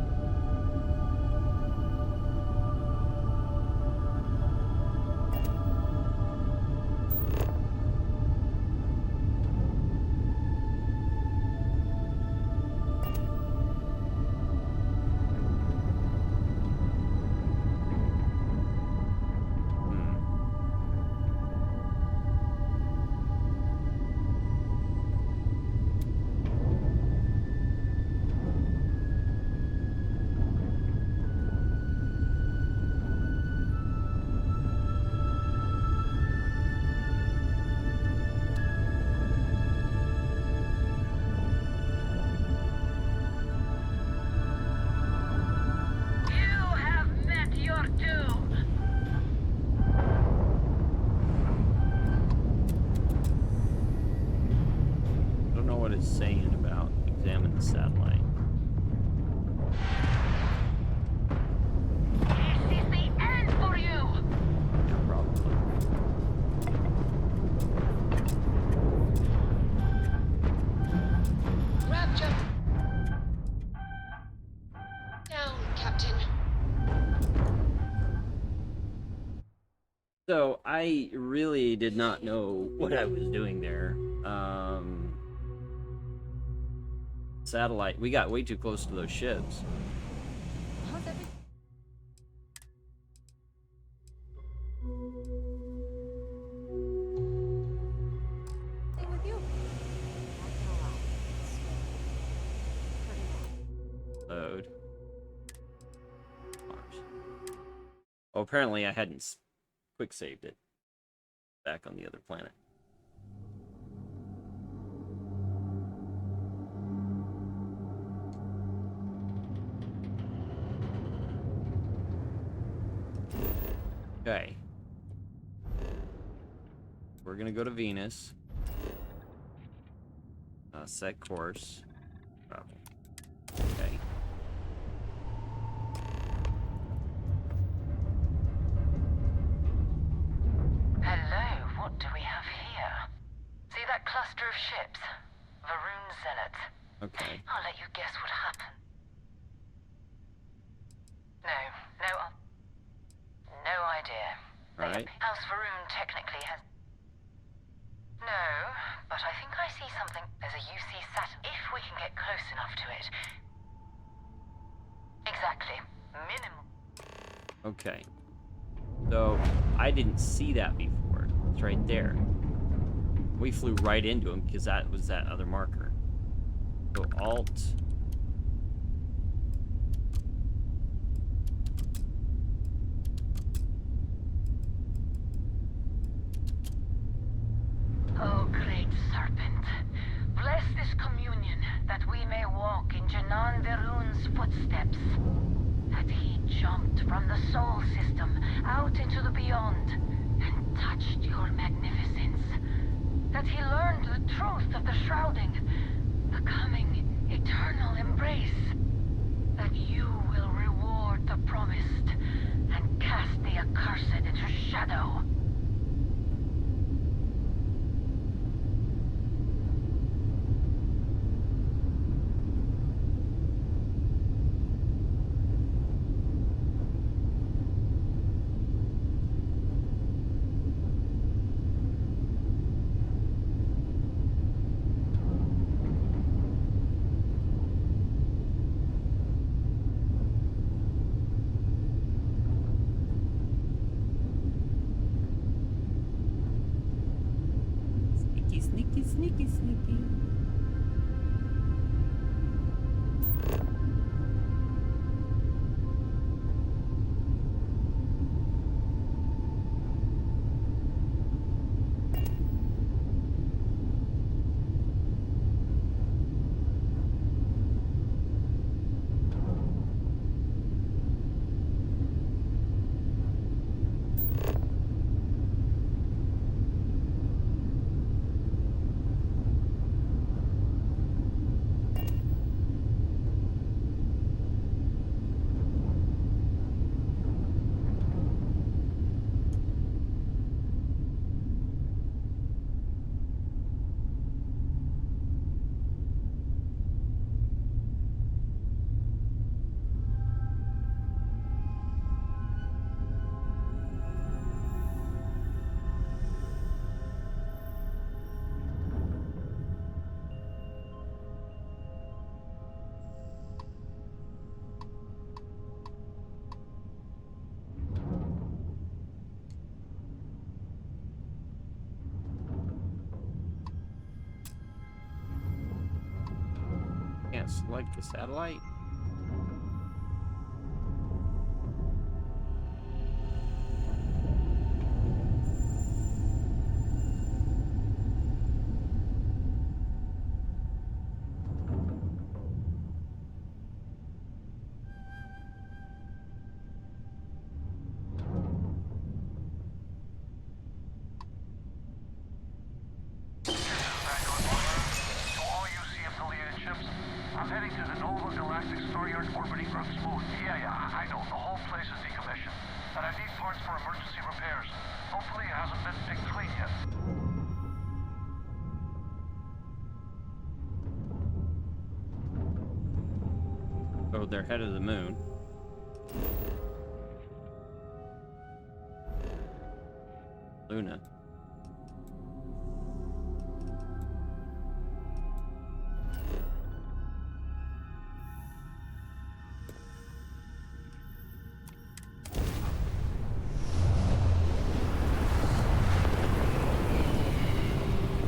S1: Saying about examine the satellite.
S3: This is the end for you!
S1: Yeah, probably.
S3: Rapture! Down, Captain.
S1: So I really did not know what I was doing there. Satellite. We got way too close to those ships.
S6: How's everything? With you?
S1: Load. Mars. Oh, apparently I hadn't quick saved it. Back on the other planet. Okay. We're gonna go to Venus. Set course. Travel. Okay.
S3: Hello, what do we have here? See that cluster of ships? Varun Zealots.
S1: Okay.
S3: I'll let you guess what happened. No idea.
S1: Alright.
S3: House Varun technically has... No, but I think I see something. There's a UC sat... If we can get close enough to it. Exactly. Minimal.
S1: Okay. So, I didn't see that before. It's right there. We flew right into him because that was that other marker. So, Alt...
S3: Oh, great serpent. Bless this communion that we may walk in Janan Varun's footsteps. That he jumped from the soul system out into the beyond and touched your magnificence. That he learned the truth of the shrouding, the coming eternal embrace. That you will reward the promised and cast the accursed into shadow.
S2: Sneaky, sneaky, sneaky.
S1: Select the satellite.
S17: I'm heading to the Nova Galactic Starbase orbiting Earth's moon. Yeah, I know. The whole place is decommissioned. And I need parts for emergency repairs. Hopefully it hasn't been picked clean yet.
S1: Oh, they're head of the moon. Luna.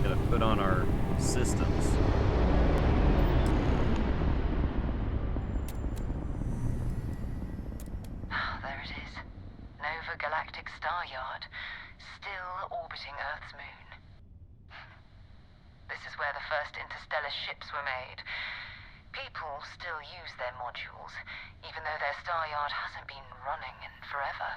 S1: Gotta put on our systems.
S3: There it is. Nova Galactic Star Yard, still orbiting Earth's moon. This is where the first interstellar ships were made. People still use their modules, even though their star yard hasn't been running in forever.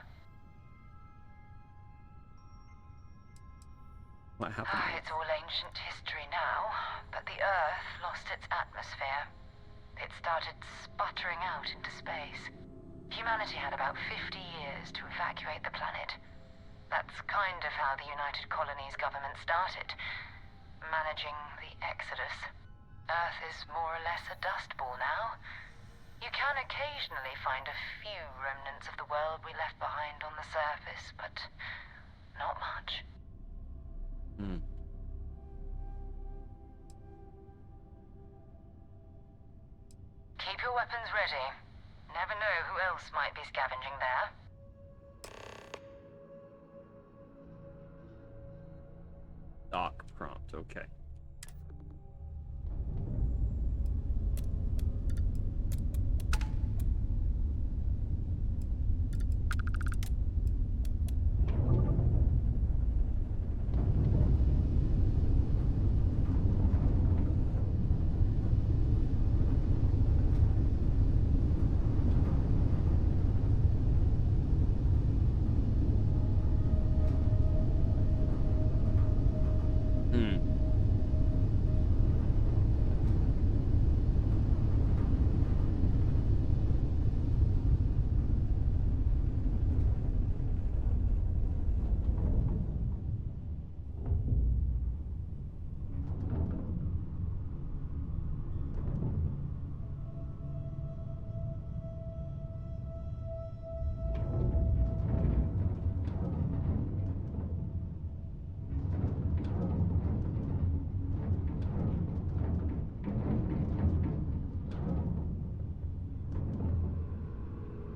S1: What happened?
S3: It's all ancient history now, but the Earth lost its atmosphere. It started sputtering out into space. Humanity had about 50 years to evacuate the planet. That's kind of how the United Colonies government started, managing the exodus. Earth is more or less a dust ball now. You can occasionally find a few remnants of the world we left behind on the surface, but not much. Keep your weapons ready. Never know who else might be scavenging there.
S1: Dock prompt, okay.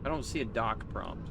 S1: I don't see a dock prompt.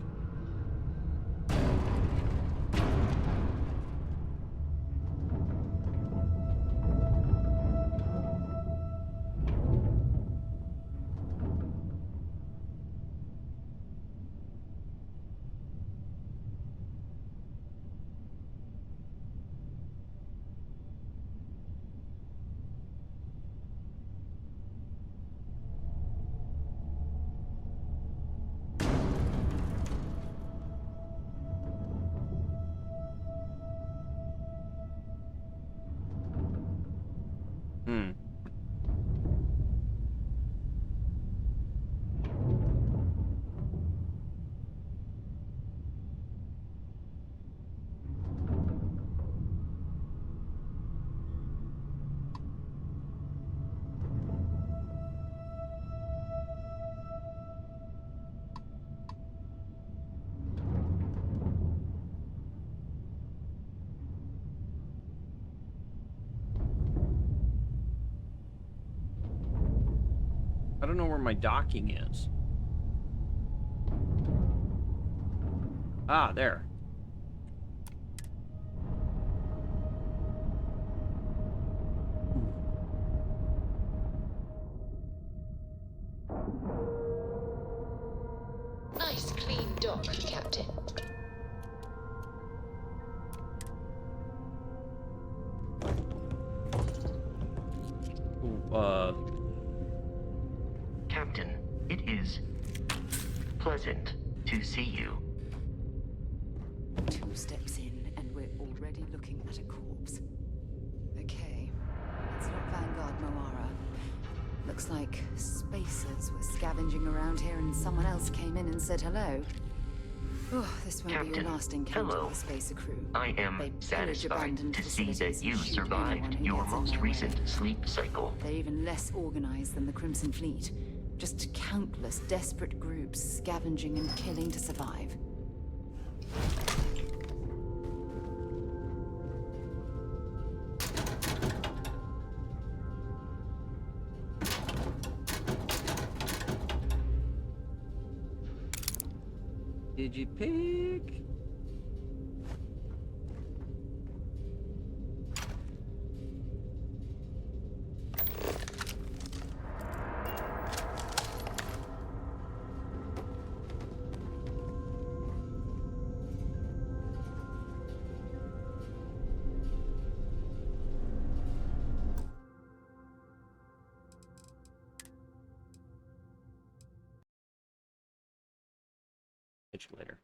S1: I don't know where my docking is. Ah, there.
S9: Dock, Captain.
S1: Ooh,
S11: Captain, it is pleasant to see you.
S2: 2 steps in, and we're already looking at a corpse. Okay, it's not Vanguard Moara. Looks like spacers were scavenging around here and someone else came in and said hello. Oh, this won't be your last encounter
S11: hello.
S2: with the spacer crew.
S11: I am
S2: They pillage
S11: satisfied
S2: abandoned
S11: to see
S2: facilities
S11: that you
S2: and shoot
S11: survived
S2: anyone who
S11: your
S2: gets in
S11: most
S2: their
S11: recent
S2: way.
S11: sleep cycle.
S2: They're even less organized than the Crimson Fleet. Just countless desperate groups scavenging and killing to survive.
S1: did you pick? Catch you later.